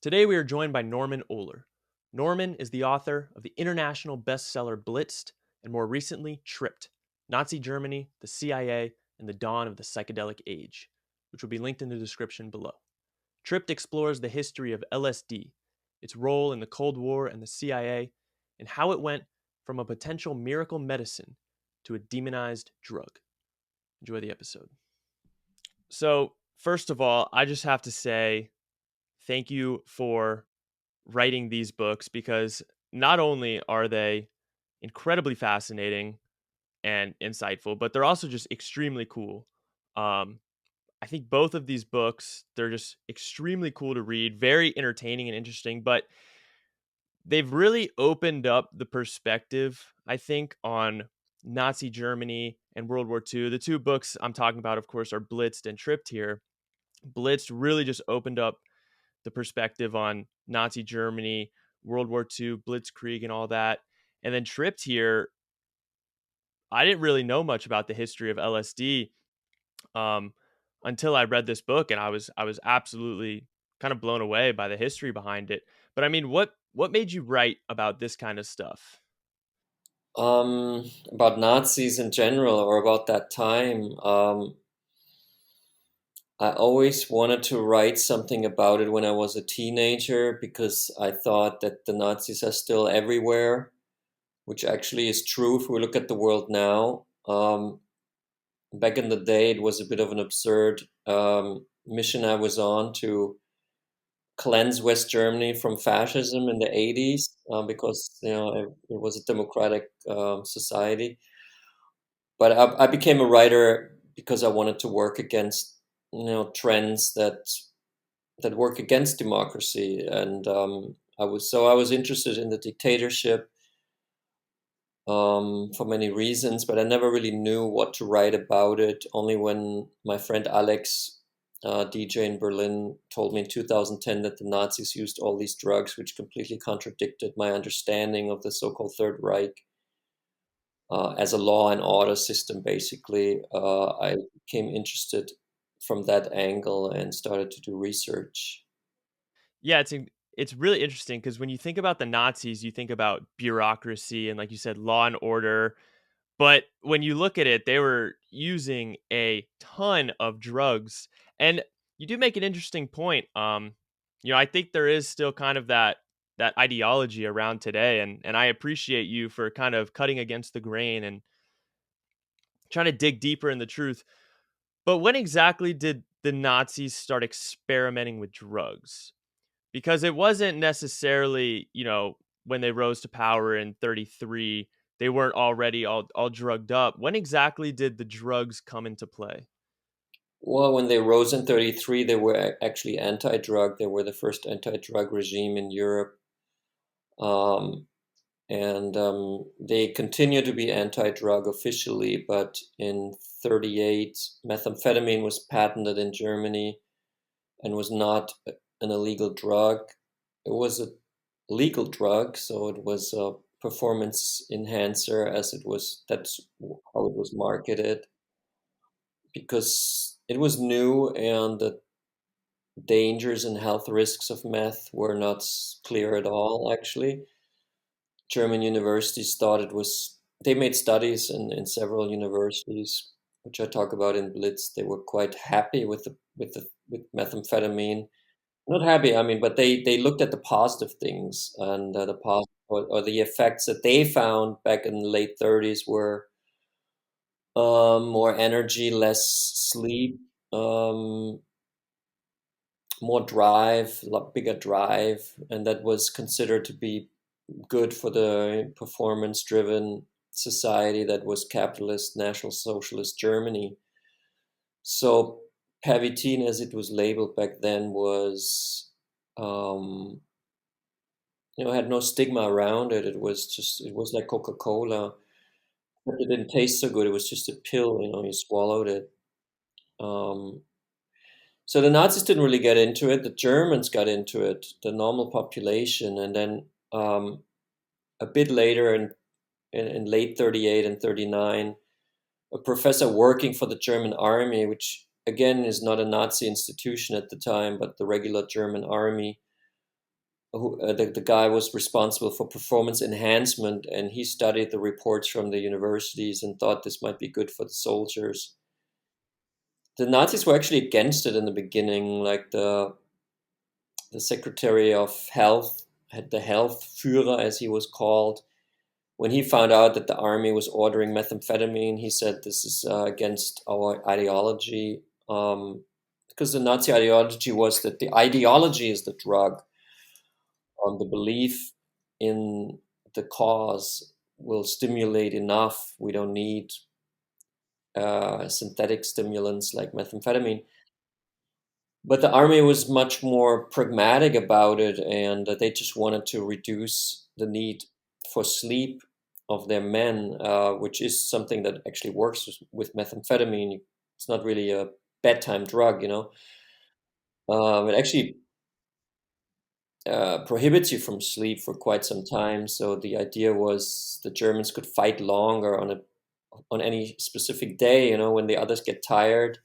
Today we are joined by Norman Ohler. Norman is the author of the international bestseller Blitzed and more recently Tripped: Nazi Germany, the CIA, and the Dawn of the Psychedelic Age, which will be linked in the description below. Tripped explores the history of LSD, its role in the Cold War and the CIA, and how it went from a potential miracle medicine to a demonized drug. Enjoy the episode. So, first of all, I just have to say thank you for writing these books because not only are they incredibly fascinating and insightful, but they're also just extremely cool. Um, I think both of these books, they're just extremely cool to read, very entertaining and interesting, but they've really opened up the perspective, I think, on Nazi Germany and World War II. The two books I'm talking about, of course, are Blitzed and Tripped here. Blitzed really just opened up the perspective on Nazi Germany, World War II, Blitzkrieg, and all that. And then Tripped here, I didn't really know much about the history of LSD um, until I read this book, and I was absolutely kind of blown away by the history behind it. But I mean, what made you write about this kind of stuff? About Nazis in general or about that time. I always wanted to write something about it when I was a teenager because I thought that the Nazis are still everywhere, which actually is true if we look at the world now. Back in the day, it was a bit of an absurd mission I was on to cleanse West Germany from fascism in the 80s because it was a democratic society. But I became a writer because I wanted to work against trends that work against democracy, and I was interested in the dictatorship for many reasons, but I never really knew what to write about it. Only when my friend Alex, DJ in Berlin, told me in 2010 that the Nazis used all these drugs, which completely contradicted my understanding of the so-called Third Reich as a law and order system, basically. I became interested from that angle and started to do research. Yeah, it's really interesting because when you think about the Nazis, you think about bureaucracy and, like you said, law and order. But when you look at it, they were using a ton of drugs. And you do make an interesting point. I think there is still kind of that ideology around today, and I appreciate you for kind of cutting against the grain and trying to dig deeper in the truth. But when exactly did the Nazis start experimenting with drugs? Because it wasn't necessarily, when they rose to power in 33, they weren't already all drugged up. When exactly did the drugs come into play? Well, when they rose in 33, they were actually anti-drug. They were the first anti-drug regime in Europe. Um, and they continue to be anti-drug officially, but in 38, methamphetamine was patented in Germany and was not an illegal drug. It was a legal drug, so it was a performance enhancer, as it was. That's how it was marketed because it was new and the dangers and health risks of meth were not clear at all. Actually, German universities thought it was. They made studies in several universities, which I talk about in Blitz. They were quite happy with with methamphetamine. Not happy, I mean, but they looked at the positive things, and the positive or the effects that they found back in the late 30s were more energy, less sleep, um, more drive, bigger drive, and that was considered to be good for the performance-driven society that was capitalist, National Socialist Germany. So Pavitin, as it was labeled back then, was um, had no stigma around it. It was like Coca-Cola, but it didn't taste so good. It was just a pill, you swallowed it. Um, so the Nazis didn't really get into it. The Germans got into it, the normal population, and then a bit later in late 38 and 39, a professor working for the German army, which again is not a Nazi institution at the time, but the regular German army, the guy was responsible for performance enhancement, and he studied the reports from the universities and thought this might be good for the soldiers. The Nazis were actually against it in the beginning, like the Secretary of Health, had the Health Führer, as he was called. When he found out that the army was ordering methamphetamine, he said this is against our ideology. Because the Nazi ideology was that the ideology is the drug. The belief in the cause will stimulate enough. We don't need synthetic stimulants like methamphetamine. But the army was much more pragmatic about it, and they just wanted to reduce the need for sleep of their men, which is something that actually works with methamphetamine. It's not really a bedtime drug, you know. It actually prohibits you from sleep for quite some time. So the idea was the Germans could fight longer on any specific day, you know, when the others get tired.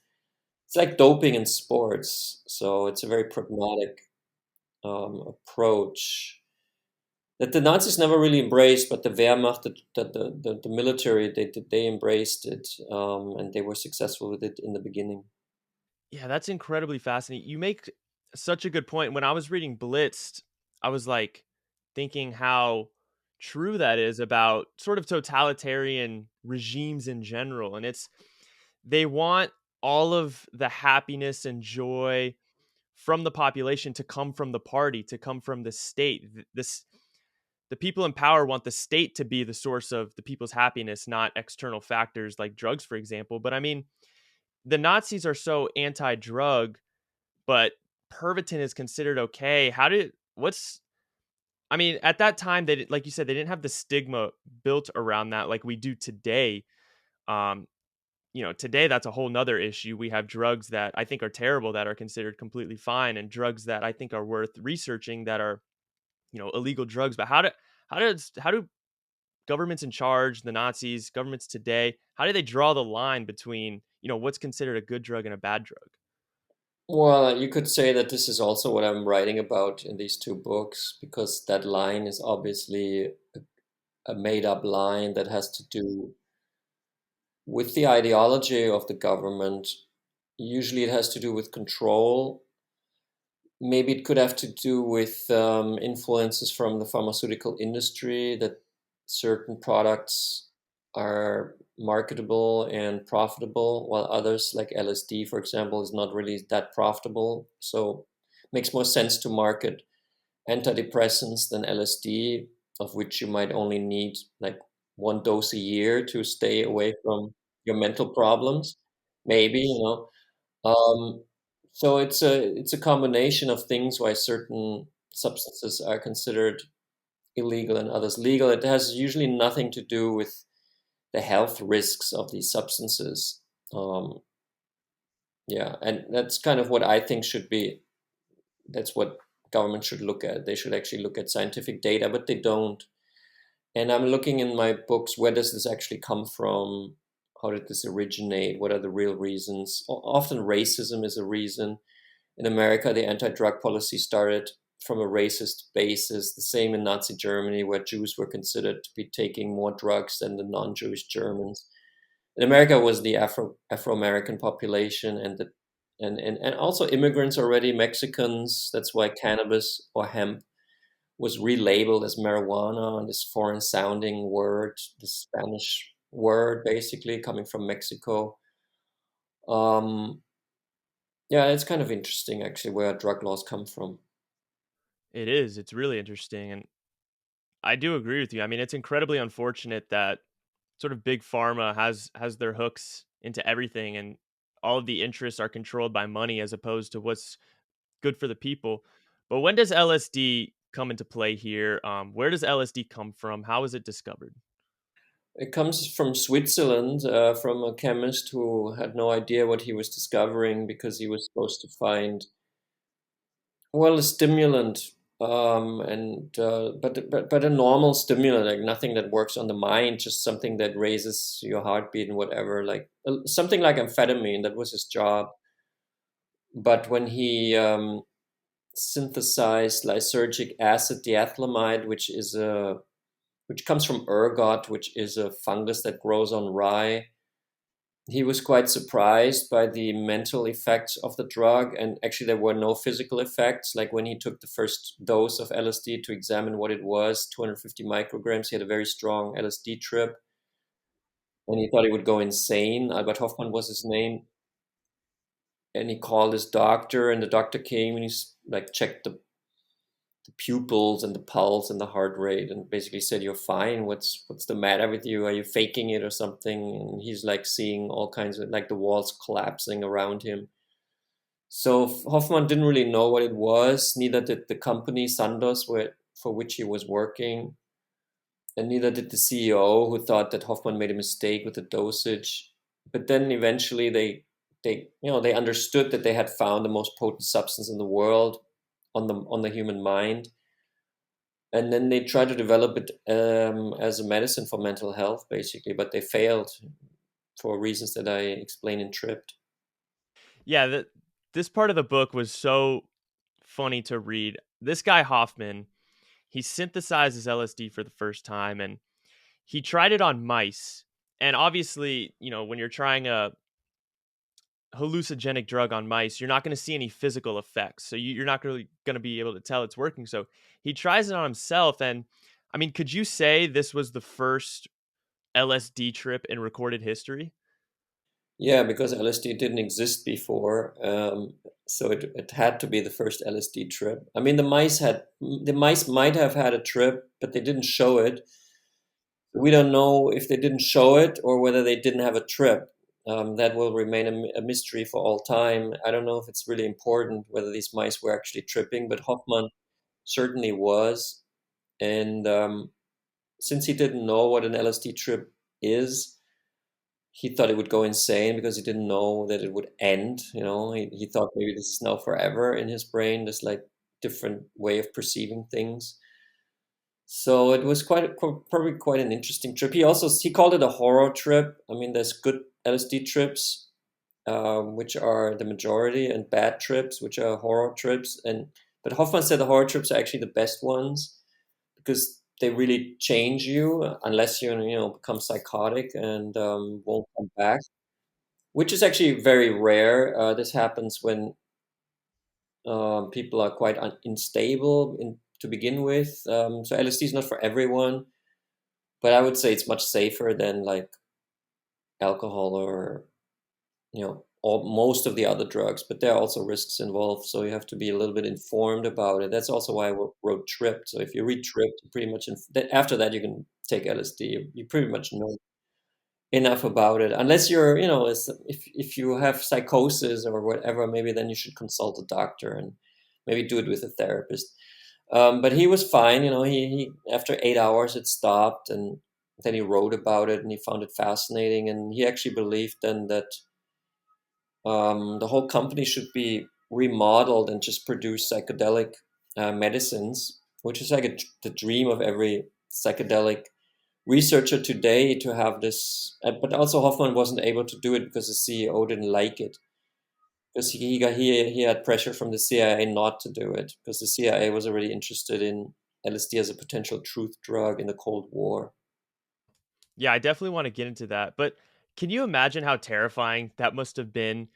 It's like doping in sports, so it's a very pragmatic approach that the Nazis never really embraced, but the Wehrmacht, the military, they embraced it, and they were successful with it in the beginning. Yeah, that's incredibly fascinating. You make such a good point. When I was reading Blitzed, I was like thinking how true that is about sort of totalitarian regimes in general. And it's they want all of the happiness and joy from the population to come from the party, to come from the state. This the people in power want the state to be the source of the people's happiness, not external factors like drugs, for example. But I mean, the Nazis are so anti-drug, but Pervitin is considered okay. How did what's I mean, at that time like you said, they didn't have the stigma built around that like we do today. Um, today that's a whole nother issue. We have drugs that I think are terrible that are considered completely fine, and drugs that I think are worth researching that are, illegal drugs. But how do governments in charge, the Nazis, governments today, how do they draw the line between, what's considered a good drug and a bad drug? Well, you could say that this is also what I'm writing about in these two books, because that line is obviously a made-up line that has to do with the ideology of the government. Usually, it has to do with control. Maybe it could have to do with influences from the pharmaceutical industry, that certain products are marketable and profitable, while others, like LSD, for example, is not really that profitable. So it makes more sense to market antidepressants than LSD, of which you might only need like one dose a year to stay away from your mental problems. Maybe, you know. So it's a combination of things why certain substances are considered illegal and others legal. It has usually nothing to do with the health risks of these substances. Um, yeah, and that's kind of what I think should be. That's what government should look at. They should actually look at scientific data, but they don't. And I'm looking in my books, where does this actually come from? How did this originate? What are the real reasons? Often racism is a reason. In America, the anti-drug policy started from a racist basis, the same in Nazi Germany, where Jews were considered to be taking more drugs than the non-Jewish Germans. In America was the Afro-American population, and also immigrants already, Mexicans. That's why cannabis or hemp was relabeled as marijuana, this foreign sounding word, this Spanish word basically coming from Mexico. Um, yeah, it's kind of interesting actually where drug laws come from. It is. It's really interesting. And I do agree with you. I mean, it's incredibly unfortunate that sort of big pharma has their hooks into everything, and all of the interests are controlled by money as opposed to what's good for the people. But when does LSD come into play here? Where does LSD come from? How is it discovered? It comes from Switzerland, from a chemist who had no idea what he was discovering, because he was supposed to find, well, a stimulant, and but a normal stimulant, like nothing that works on the mind, just something that raises your heartbeat and whatever, like something like amphetamine. That was his job. But when he synthesized lysergic acid diethylamide, which comes from ergot, which is a fungus that grows on rye. He was quite surprised by the mental effects of the drug, and actually there were no physical effects. Like when he took the first dose of LSD to examine what it was, 250 micrograms, he had a very strong LSD trip, and he thought he would go insane. Albert Hoffmann was his name, and he called his doctor, and the doctor came and he's like checked the pupils and the pulse and the heart rate, and basically said, "You're fine. What's the matter with you? Are you faking it or something?" And he's like seeing all kinds of, like, the walls collapsing around him. So Hoffman didn't really know what it was. Neither did the company Sandoz, for which he was working, and neither did the CEO, who thought that Hoffman made a mistake with the dosage. But then eventually they understood that they had found the most potent substance in the world on the human mind, and then they tried to develop it as a medicine for mental health, basically, but they failed for reasons that I explain in Tripped. Yeah, this part of the book was so funny to read. This guy Hoffman, he synthesizes LSD for the first time, and he tried it on mice. And obviously, when you're trying a hallucinogenic drug on mice, you're not going to see any physical effects. So you're not really going to be able to tell it's working. So he tries it on himself. And I mean, could you say this was the first LSD trip in recorded history? Yeah, because LSD didn't exist before, so it had to be the first LSD trip. I mean, the mice might have had a trip, but they didn't show it. We don't know if they didn't show it or whether they didn't have a trip. That will remain a mystery for all time. I don't know if it's really important whether these mice were actually tripping, but Hoffman certainly was. And since he didn't know what an LSD trip is, he thought it would go insane because he didn't know that it would end. He thought maybe this is now forever in his brain, this like different way of perceiving things. So it was probably quite an interesting trip. He called it a horror trip. I mean, there's good LSD trips, which are the majority, and bad trips, which are horror trips. But Hoffman said the horror trips are actually the best ones because they really change you, unless you become psychotic and won't come back, which is actually very rare. This happens when people are quite unstable to begin with. So LSD is not for everyone, but I would say it's much safer than like alcohol or most of the other drugs. But there are also risks involved, so you have to be a little bit informed about it. That's also why I wrote Tripped. So if you read Tripped, you pretty much after that you can take LSD. You pretty much know enough about it, unless if you have psychosis or whatever, maybe then you should consult a doctor and maybe do it with a therapist. But he was fine. He after 8 hours it stopped, and then he wrote about it and he found it fascinating, and he actually believed then that the whole company should be remodeled and just produce psychedelic medicines, which is like the dream of every psychedelic researcher today, to have this. But also Hoffman wasn't able to do it because the CEO didn't like it, because he had pressure from the CIA not to do it, because the CIA was already interested in LSD as a potential truth drug in the Cold War. Yeah, I definitely want to get into that. But can you imagine how terrifying that must have been?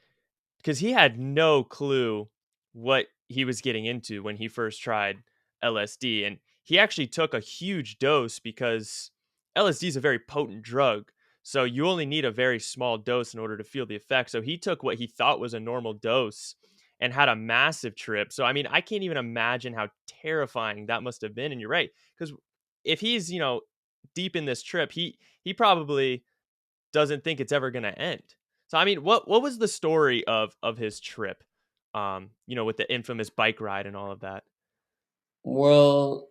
Because he had no clue what he was getting into when he first tried LSD. And he actually took a huge dose because LSD is a very potent drug. So you only need a very small dose in order to feel the effect. So he took what he thought was a normal dose and had a massive trip. So I mean, I can't even imagine how terrifying that must have been. And you're right, because if he's, deep in this trip, he probably doesn't think it's ever going to end. So I mean, what was the story of his trip? With the infamous bike ride and all of that. Well,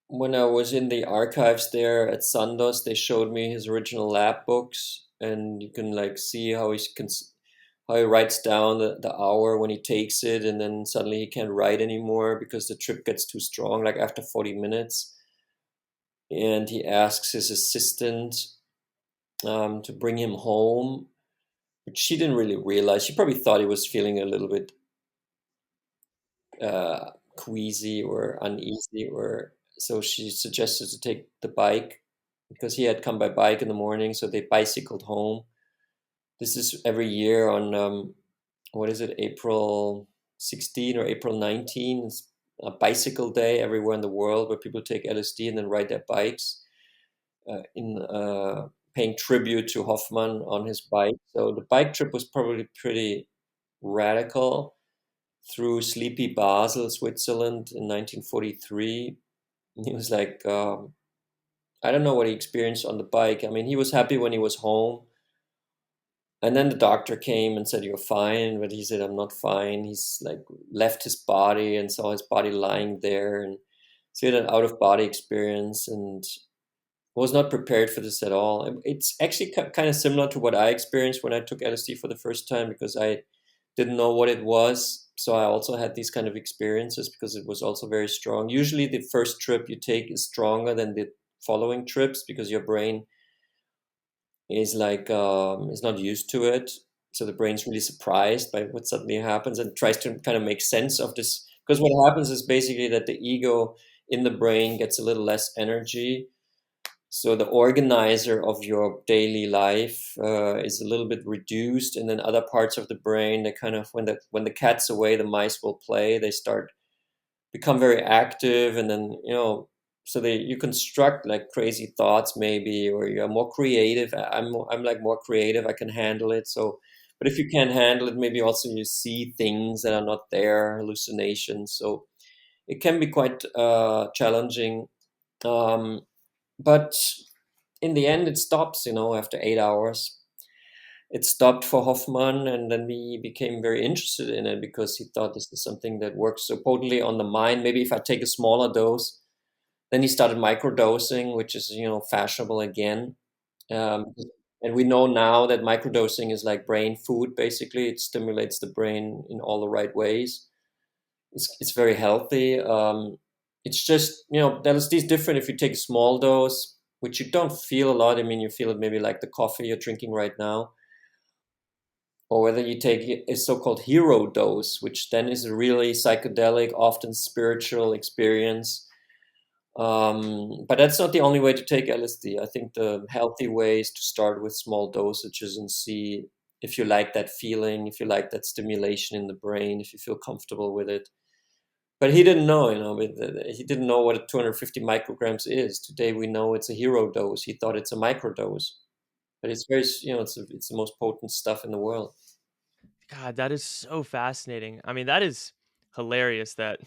when I was in the archives there at Sandoz, they showed me his original lab books, and you can like see how he writes down the hour when he takes it, and then suddenly he can't write anymore because the trip gets too strong, like after 40 minutes. And he asks his assistant to bring him home, which she didn't really realize. She probably thought he was feeling a little bit queasy or uneasy, or so she suggested to take the bike because he had come by bike in the morning, so they bicycled home. This is every year on what is it, April 16 or April 19. It's a bicycle day everywhere in the world where people take LSD and then ride their bikes in paying tribute to Hoffman on his bike. So the bike trip was probably pretty radical through sleepy Basel, Switzerland in 1943. He was like, I don't know what he experienced on the bike. I mean, he was happy when he was home. And then the doctor came and said, "You're fine." But he said, "I'm not fine." He's like left his body and saw his body lying there. And so he had an out of body experience and was not prepared for this at all. It's actually kind of similar to what I experienced when I took LSD for the first time because I didn't know what it was. So I also had these kind of experiences because it was also very strong. Usually, the first trip you take is stronger than the following trips because your brain is like is not used to it. So the brain's really surprised by what suddenly happens and tries to kind of make sense of this. Because what happens is basically that the ego in the brain gets a little less energy, so the organizer of your daily life is a little bit reduced, and then other parts of the brain, they kind of when the cat's away, the mice will play. They start become very active, and then so you construct like crazy thoughts maybe, or you're more creative. I'm like more creative. I can handle it. So, but if you can't handle it, maybe also you see things that are not there, hallucinations. So it can be quite challenging. Um, but in the end, it stops, after 8 hours. It stopped for Hoffman, and then he became very interested in it because he thought this is something that works so potently on the mind. Maybe if I take a smaller dose, then he started microdosing, which is, fashionable again. Um, and we know now that microdosing is like brain food, basically. It stimulates the brain in all the right ways. It's very healthy. It's just, LSD is different if you take a small dose, which you don't feel a lot. I mean, you feel it maybe like the coffee you're drinking right now, or whether you take a so-called hero dose, which then is a really psychedelic, often spiritual experience. But that's not the only way to take LSD. I think the healthy way is to start with small dosages and see if you like that feeling, if you like that stimulation in the brain, if you feel comfortable with it. But he didn't know, he didn't know what 250 micrograms is. Today we know it's a hero dose. He thought it's a microdose, but it's very, it's the most potent stuff in the world. God, that is so fascinating. I mean, that is hilarious that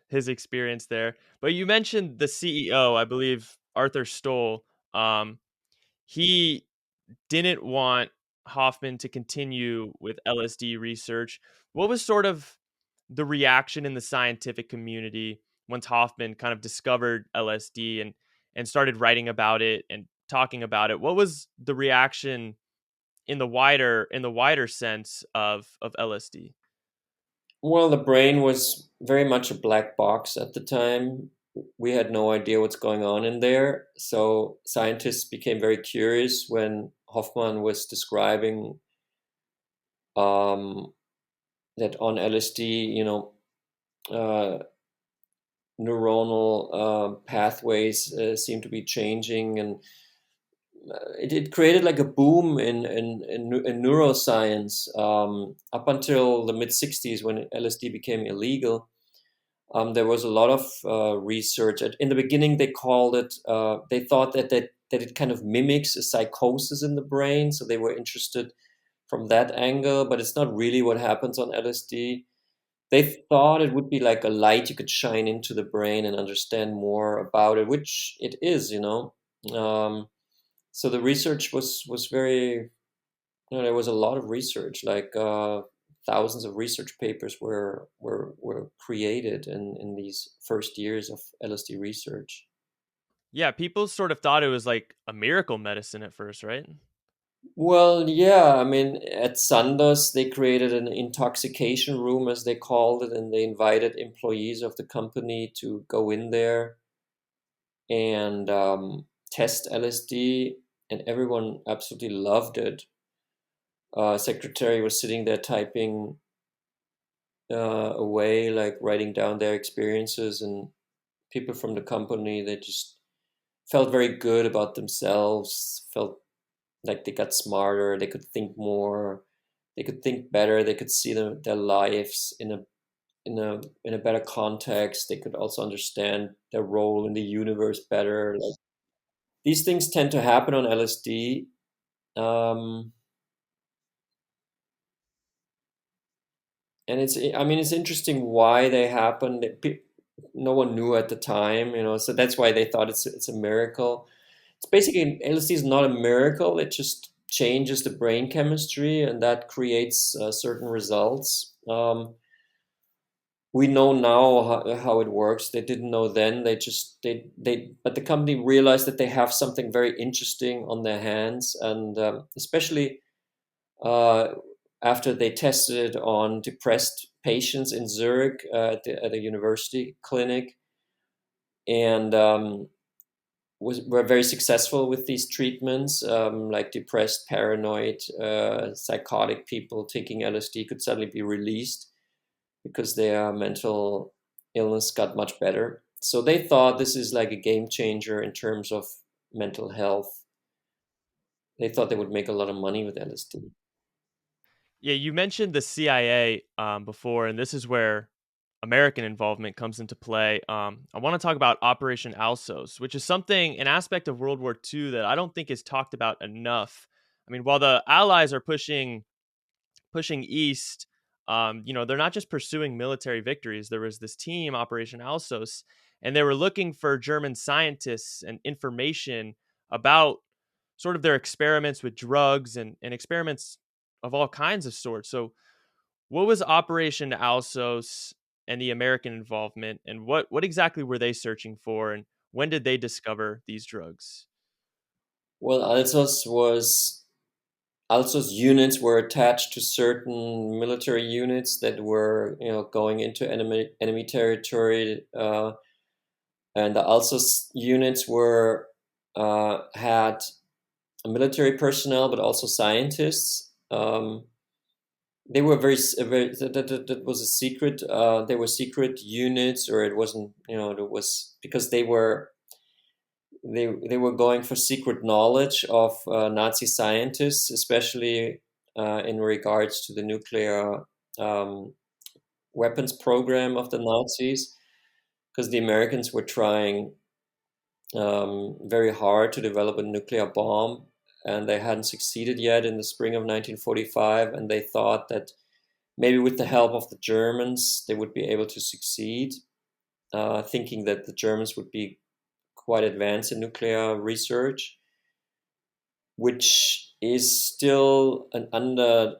his experience there. But you mentioned the CEO, I believe Arthur Stoll. Um, he didn't want Hoffman to continue with LSD research. What was sort of the reaction in the scientific community once Hoffman kind of discovered LSD and started writing about it and talking about it? What was the reaction in the wider sense of LSD? Well, the brain was very much a black box at the time. We had no idea what's going on in there. So scientists became very curious when Hoffman was describing um, that on LSD, uh, neuronal pathways seem to be changing, and it created like a boom in neuroscience up until the mid 60s when LSD became illegal. There was a lot of research. In the beginning, they called it, they thought that it kind of mimics a psychosis in the brain. So they were interested from that angle, but it's not really what happens on LSD. They thought it would be like a light you could shine into the brain and understand more about it, which it is. Um, so the research was very, there was a lot of research, like thousands of research papers were created in these first years of LSD research. Yeah, people sort of thought it was like a miracle medicine at first, right? Well, yeah, I mean, at Sandoz, they created an intoxication room, as they called it, and they invited employees of the company to go in there and test LSD, and everyone absolutely loved it. Secretary was sitting there typing away, like writing down their experiences, and people from the company, they just felt very good about themselves, felt like they got smarter, they could think more, they could think better, they could see their lives in a better context. They could also understand their role in the universe better. Like these things tend to happen on LSD. Um, and I mean, it's interesting why they happened. No one knew at the time, so that's why they thought it's a miracle. It's basically, LSD is not a miracle. It just changes the brain chemistry, and that creates certain results. We know now how it works. They didn't know then. But the company realized that they have something very interesting on their hands, and especially uh, after they tested it on depressed patients in Zurich at a university clinic, and were very successful with these treatments. Like depressed, paranoid, psychotic people taking LSD could suddenly be released because their mental illness got much better. So they thought this is like a game changer in terms of mental health. They thought they would make a lot of money with LSD. Yeah, you mentioned the CIA before, and this is where American involvement comes into play. I want to talk about Operation Alsos, which is an aspect of World War II that I don't think is talked about enough. I mean, while the Allies are pushing east, they're not just pursuing military victories. There was this team, Operation Alsos, and they were looking for German scientists and information about sort of their experiments with drugs and experiments of all kinds of sorts. So, what was Operation Alsos and the American involvement, and what exactly were they searching for, and when did they discover these drugs? Well, Alsos units were attached to certain military units that were, going into enemy territory, and the Alsos units were had military personnel, but also scientists. They were very that was a secret. They were secret units, or it wasn't. It was because they were going for secret knowledge of Nazi scientists, especially in regards to the nuclear um, weapons program of the Nazis, because the Americans were trying very hard to develop a nuclear bomb, and they hadn't succeeded yet in the spring of 1945, and they thought that maybe with the help of the Germans they would be able to succeed, thinking that the Germans would be quite advanced in nuclear research, which is still an under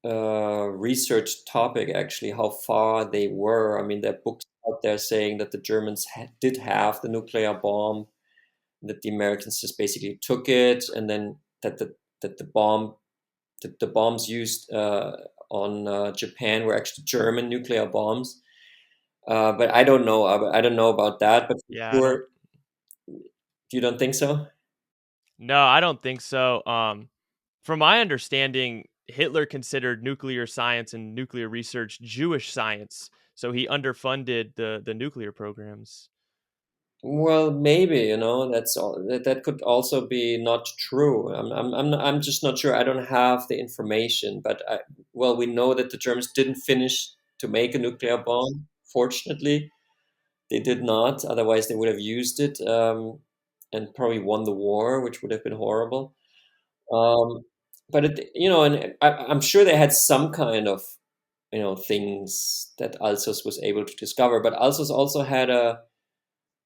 research topic, actually, how far they were. I mean, there are books out there saying that the Germans did have the nuclear bomb, that the Americans just basically took it, and then that the bombs used on Japan were actually German nuclear bombs. But I don't know. I don't know about that. But for Yeah, I don't. sure, you don't think so? No, I don't think so. From my understanding, Hitler considered nuclear science and nuclear research Jewish science, so he underfunded the nuclear programs. Well, maybe, that's all. That could also be not true. I'm just not sure. I don't have the information, but well, we know that the Germans didn't finish to make a nuclear bomb. Fortunately, they did not. Otherwise, they would have used it, and probably won the war, which would have been horrible. Um, but and I'm sure they had some kind of things that Alsos was able to discover. But Alsos also had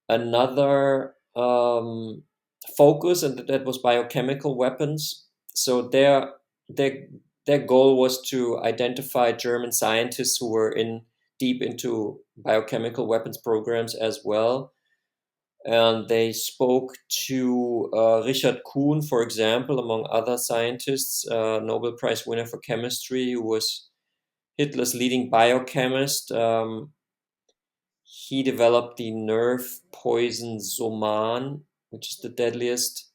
another focus, and that was biochemical weapons. So their their goal was to identify German scientists who were in deep into biochemical weapons programs as well. And they spoke to Richard Kuhn, for example, among other scientists, Nobel Prize winner for chemistry, who was Hitler's leading biochemist. He developed the nerve poison Soman, which is the deadliest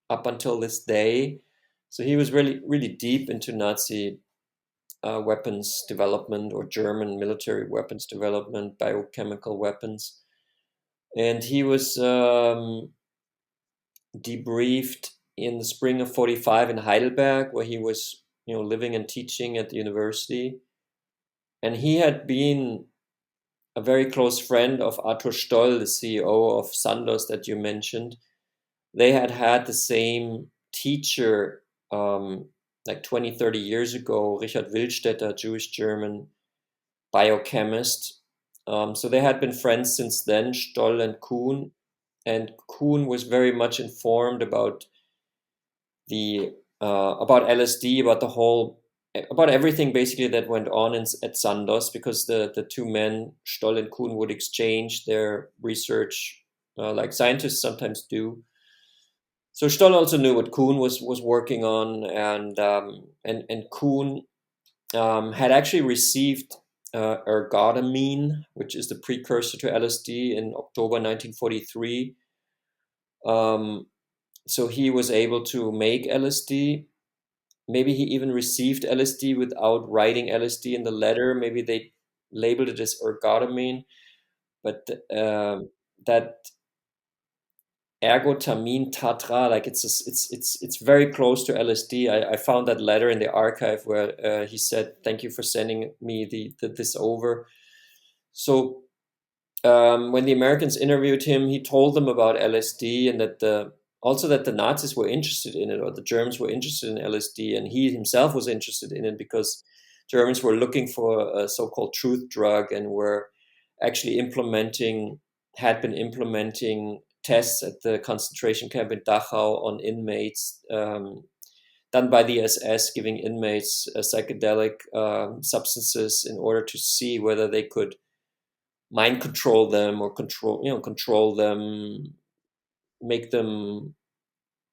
up until this day. So he was really, really deep into Nazi weapons development or German military weapons development, biochemical weapons. And he was debriefed in the spring of 45 in Heidelberg, where he was, living and teaching at the university. And he had been a very close friend of Arthur Stoll, the CEO of Sandoz that you mentioned. They had had the same teacher like 20, 30 years ago, Richard Wildstetter, Jewish German biochemist. So they had been friends since then, Stoll and Kuhn. And Kuhn was very much informed about the about LSD, about the whole, about everything basically that went on at Sandoz, because the two men, Stoll and Kuhn, would exchange their research like scientists sometimes do. So Stoll also knew what Kuhn was working on, and Kuhn had actually received ergotamine, which is the precursor to LSD, in October 1943. Um, so he was able to make LSD. Maybe he even received LSD without writing LSD in the letter. Maybe they labeled it as ergotamine, but that ergotamine tatra, like it's very close to LSD. I found that letter in the archive where he said, "Thank you for sending me this over." So when the Americans interviewed him, he told them about LSD, and that the Nazis were interested in it, or the Germans were interested in LSD, and he himself was interested in it because Germans were looking for a so-called truth drug, and were actually had been implementing tests at the concentration camp in Dachau on inmates, done by the SS, giving inmates psychedelic substances in order to see whether they could mind control them, or control them, make them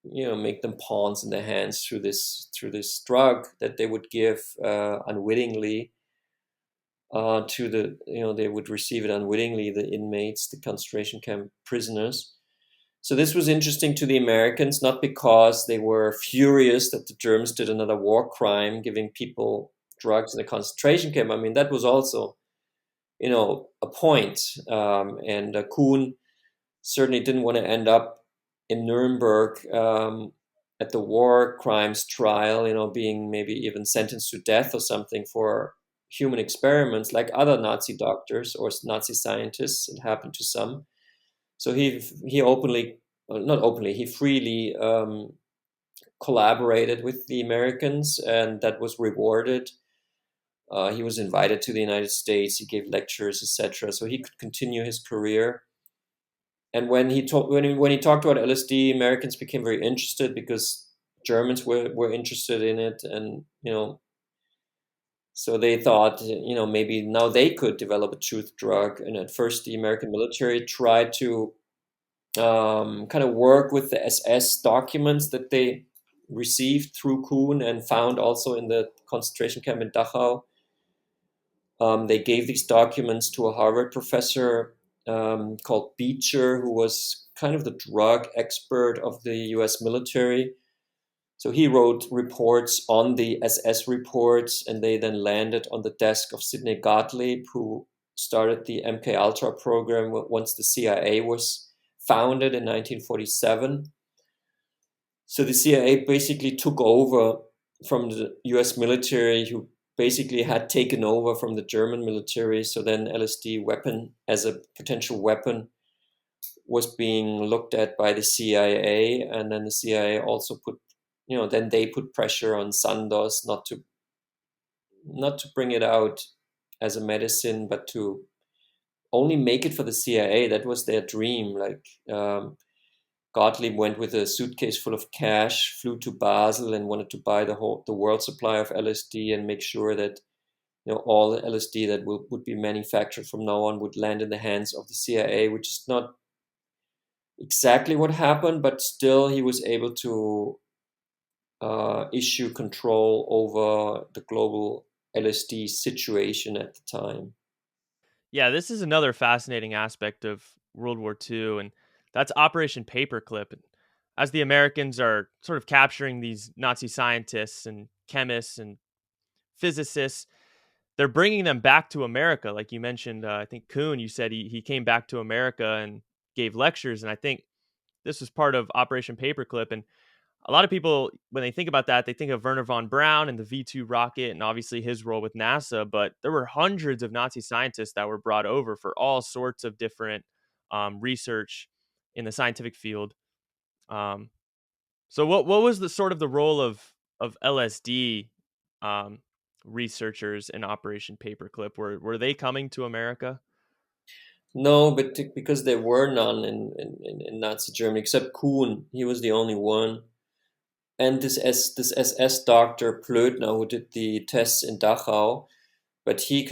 make them pawns in their hands through this drug that they would give unwittingly to the they would receive it unwittingly, the inmates, the concentration camp prisoners. So this was interesting to the Americans, not because they were furious that the Germans did another war crime, giving people drugs in a concentration camp. I mean, that was also a point. And Kuhn certainly didn't want to end up in Nuremberg at the war crimes trial, being maybe even sentenced to death or something for human experiments like other Nazi doctors or Nazi scientists. It happened to some. So he openly, not openly, he freely collaborated with the Americans, and that was rewarded. He was invited to the United States. He gave lectures, etc., so he could continue his career. And when he talked about LSD, Americans became very interested because Germans were interested in it, and so they thought maybe now they could develop a truth drug. And at first, the American military tried to kind of work with the SS documents that they received through Kuhn and found also in the concentration camp in Dachau. They gave these documents to a Harvard professor called Beecher, who was kind of the drug expert of the US military. So he wrote reports on the SS reports, and they then landed on the desk of Sidney Gottlieb, who started the MK Ultra program once the CIA was founded in 1947. So the CIA basically took over from the US military, who basically had taken over from the German military. So then LSD weapon as a potential weapon was being looked at by the CIA, and then the CIA also then they put pressure on Sandoz not to bring it out as a medicine, but to only make it for the CIA. That was their dream. Like Gottlieb went with a suitcase full of cash, flew to Basel, and wanted to buy the world supply of LSD and make sure that all the LSD that would be manufactured from now on would land in the hands of the CIA, which is not exactly what happened, but still he was able to issue control over the global LSD situation at the time. Yeah, this is another fascinating aspect of World War II, and that's Operation Paperclip. And as the Americans are sort of capturing these Nazi scientists and chemists and physicists. They're bringing them back to America, like you mentioned. I think Kuhn, you said he came back to America and gave lectures, and I think this was part of Operation Paperclip. And a lot of people, when they think about that, they think of Werner von Braun and the V 2 rocket and obviously his role with NASA. But there were hundreds of Nazi scientists that were brought over for all sorts of different research in the scientific field. Um, so what was the sort of the role of LSD um, researchers in Operation Paperclip? Were they coming to America? No, but because there were none in Nazi Germany except Kuhn, he was the only one. And this SS doctor Plötner who did the tests in Dachau, but he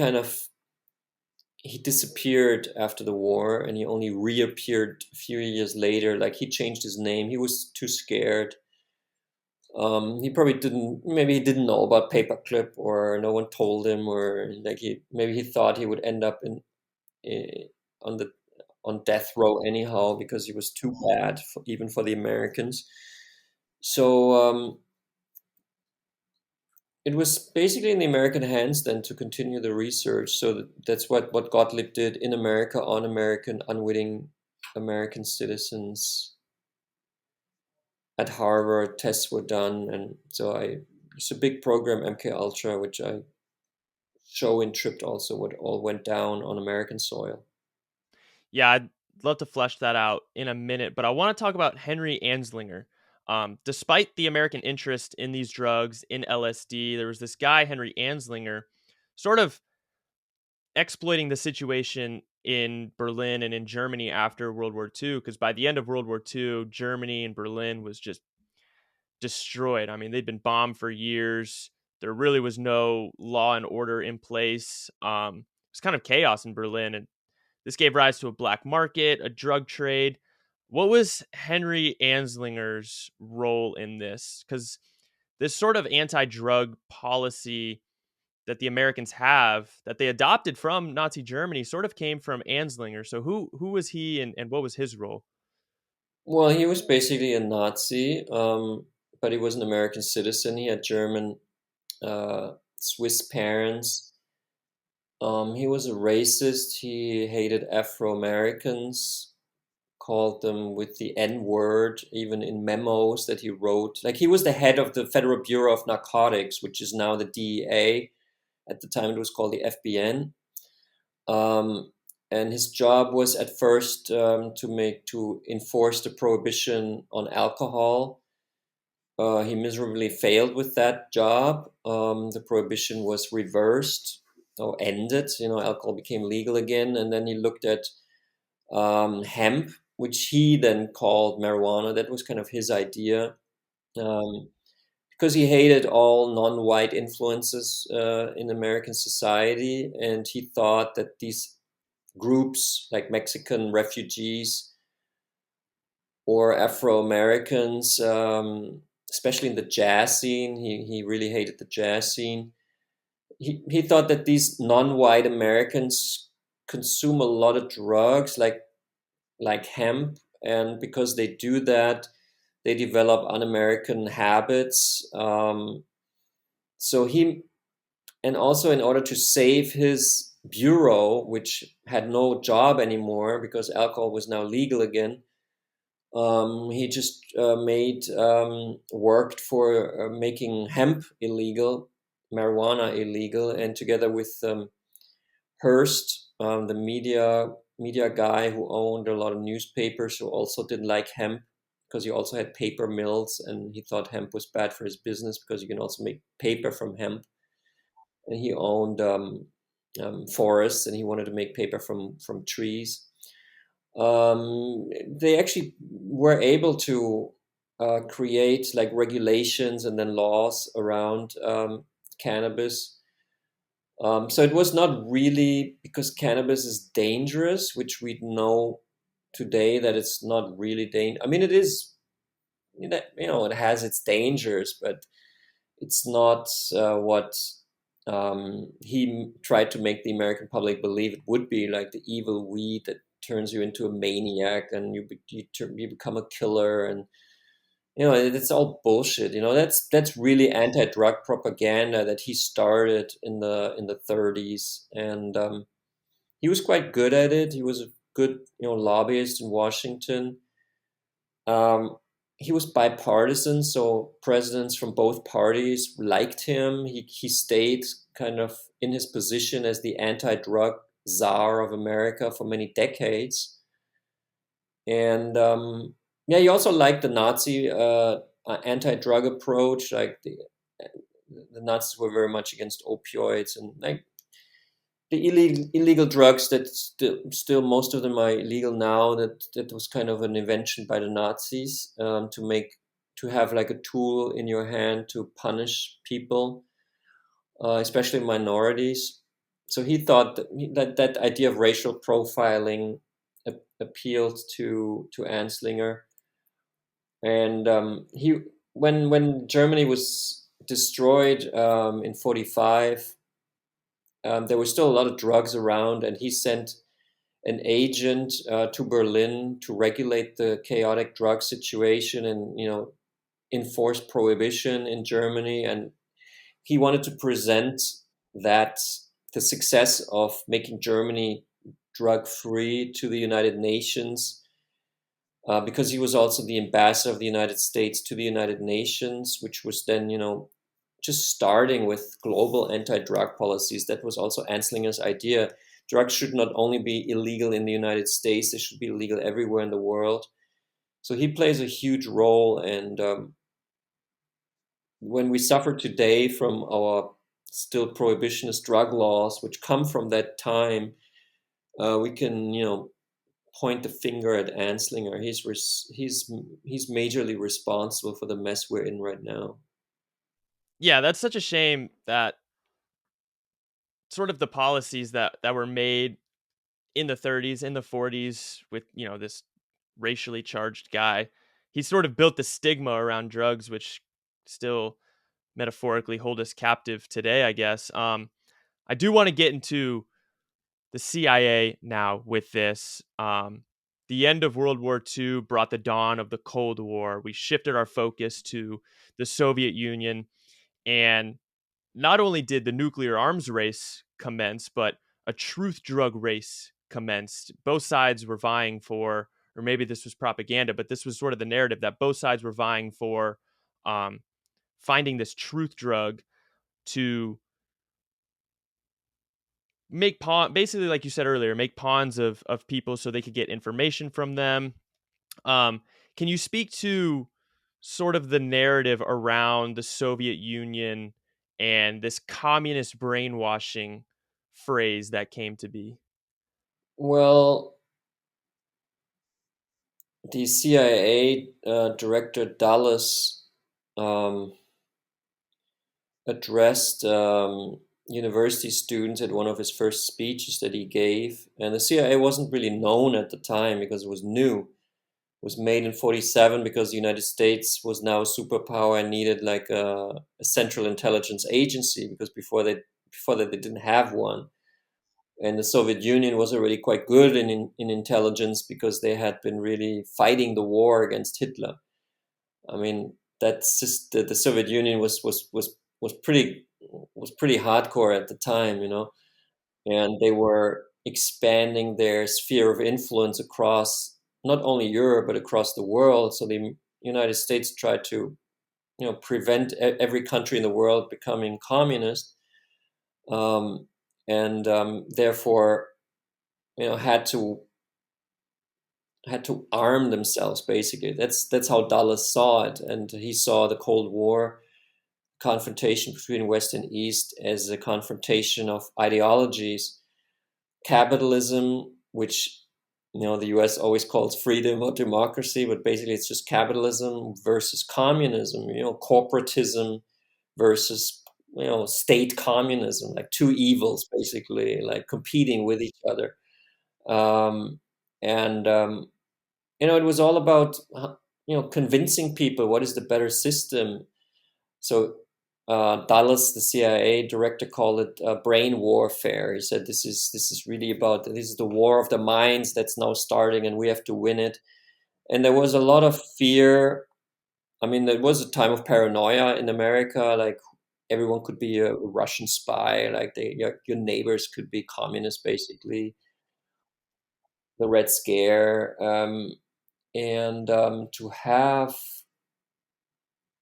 disappeared after the war and he only reappeared a few years later. Like he changed his name. He was too scared. He probably didn't. Maybe he didn't know about Paperclip, or no one told him, or like maybe he thought he would end up in on the on death row anyhow because he was too bad for, even for the Americans. So it was basically in the American hands then to continue the research. So that's what Gottlieb did in America on American unwitting American citizens at Harvard. Tests were done, and so it's a big program, MK Ultra, which I show in Tripped also what all went down on American soil. Yeah, I'd love to flesh that out in a minute, but I want to talk about Henry Anslinger. Despite the American interest in these drugs, in LSD, there was this guy, Henry Anslinger, sort of exploiting the situation in Berlin and in Germany after World War II. Because by the end of World War II, Germany and Berlin was just destroyed. I mean, they'd been bombed for years. There really was no law and order in place. It was kind of chaos in Berlin, and this gave rise to a black market, a drug trade. What was Henry Anslinger's role in this? Because this sort of anti-drug policy that the Americans have, that they adopted from Nazi Germany, sort of came from Anslinger. So who was he, and what was his role? Well, he was basically a Nazi, but he was an American citizen. He had German, Swiss parents. He was a racist. He hated Afro Americans, called them with the N word, even in memos that he wrote. Like he was the head of the Federal Bureau of Narcotics, which is now the DEA. At the time, it was called the FBN. Um, and his job was at first to enforce the prohibition on alcohol. He miserably failed with that job. The prohibition was reversed or ended. You know, alcohol became legal again, and then he looked at hemp, which he then called marijuana. That was kind of his idea, um, because he hated all non-white influences in American society, and he thought that these groups like Mexican refugees or Afro Americans, especially in the jazz scene. He really hated the jazz scene. He thought that these non-white Americans consume a lot of drugs like hemp, and because they do that, they develop un-American habits. So he and also in order to save his bureau, which had no job anymore because alcohol was now legal again, he just made worked for making hemp illegal, marijuana illegal, and together with Hearst, the media guy who owned a lot of newspapers, who also didn't like hemp because he also had paper mills, and he thought hemp was bad for his business because you can also make paper from hemp. And he owned forests, and he wanted to make paper from trees. They actually were able to create like regulations and then laws around cannabis. So it was not really because cannabis is dangerous, which we know today that it's not really dangerous. I mean, it is, it has its dangers, but it's not what he tried to make the American public believe it would be, like the evil weed that turns you into a maniac and you become a killer. And it's all bullshit. That's really anti-drug propaganda that he started in the 30s, and he was quite good at it. He was a good, lobbyist in Washington. Um, he was bipartisan, so presidents from both parties liked him. He stayed kind of in his position as the anti-drug czar of America for many decades. And yeah, he also liked the Nazi anti-drug approach. Like the Nazis were very much against opioids, and like the illegal drugs that still most of them are illegal now. That was kind of an invention by the Nazis, to have like a tool in your hand to punish people, especially minorities. So he thought that idea of racial profiling appealed to Anslinger, and he when Germany was destroyed in 45, there was still a lot of drugs around, and he sent an agent to Berlin to regulate the chaotic drug situation and enforce prohibition in Germany. And he wanted to present that the success of making Germany drug free to the United Nations, because he was also the ambassador of the United States to the United Nations, which was then, just starting with global anti-drug policies. That was also Anslinger's idea. Drugs should not only be illegal in the United States, they should be illegal everywhere in the world. So he plays a huge role. And when we suffer today from our still prohibitionist drug laws, which come from that time, we can, point the finger at Anslinger. He's majorly responsible for the mess we're in right now. Yeah, that's such a shame that sort of the policies that were made in the 30s, in the 40s with, this racially charged guy. He sort of built the stigma around drugs, which still metaphorically hold us captive today, I guess. I do want to get into the CIA now with this. The end of World War II brought the dawn of the Cold War. We shifted our focus to the Soviet Union. And not only did the nuclear arms race commence, but a truth drug race commenced. Both sides were vying for, or maybe this was propaganda, but this was sort of the narrative that both sides were vying for um, finding this truth drug to make basically, like you said earlier, make pawns of people so they could get information from them. Um, can you speak to sort of the narrative around the Soviet Union and this communist brainwashing phrase that came to be? Well, the CIA director Dulles um, addressed university students at one of his first speeches that he gave. And the CIA wasn't really known at the time because it was new. It was made in 47 because the United States was now a superpower and needed like a central intelligence agency, because before that they didn't have one. And the Soviet Union was already quite good in intelligence because they had been really fighting the war against Hitler. I mean, that's just the Soviet Union was pretty hardcore at the time, and they were expanding their sphere of influence across not only Europe but across the world. So the United States tried to, prevent every country in the world becoming communist, um, and therefore, had to arm themselves. Basically, that's how Dulles saw it, and he saw the Cold War confrontation between West and East as a confrontation of ideologies. Capitalism, which the U.S. always calls freedom or democracy, but basically it's just capitalism versus communism. Corporatism versus state communism, like two evils basically, like competing with each other. And it was all about convincing people what is the better system. So Dulles, the CIA director, called it brain warfare. He said this is really about, this is the war of the minds that's now starting, and we have to win it. And there was a lot of fear I mean, there was a time of paranoia in America. Like everyone could be a Russian spy. Like your neighbors could be communists, basically. The Red Scare, and to have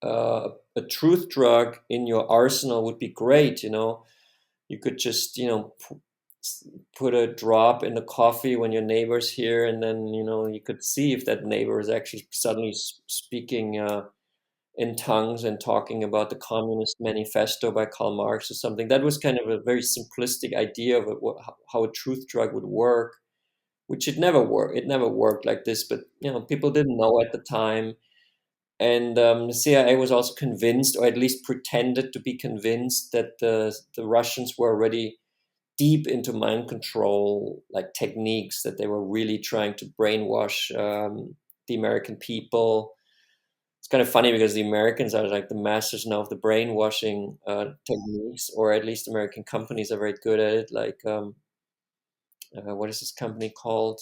a truth drug in your arsenal would be great. You could just put a drop in the coffee when your neighbor's here, and then you could see if that neighbor is actually suddenly speaking in tongues and talking about the Communist Manifesto by Karl Marx or something. That was kind of a very simplistic idea of how a truth drug would work, which it never worked. It never worked like this, but people didn't know at the time. And the CIA was also convinced, or at least pretended to be convinced, that the Russians were already deep into mind control like techniques, that they were really trying to brainwash the American people. It's kind of funny because the Americans are like the masters now of the brainwashing techniques, or at least American companies are very good at it. Like, what is this company called?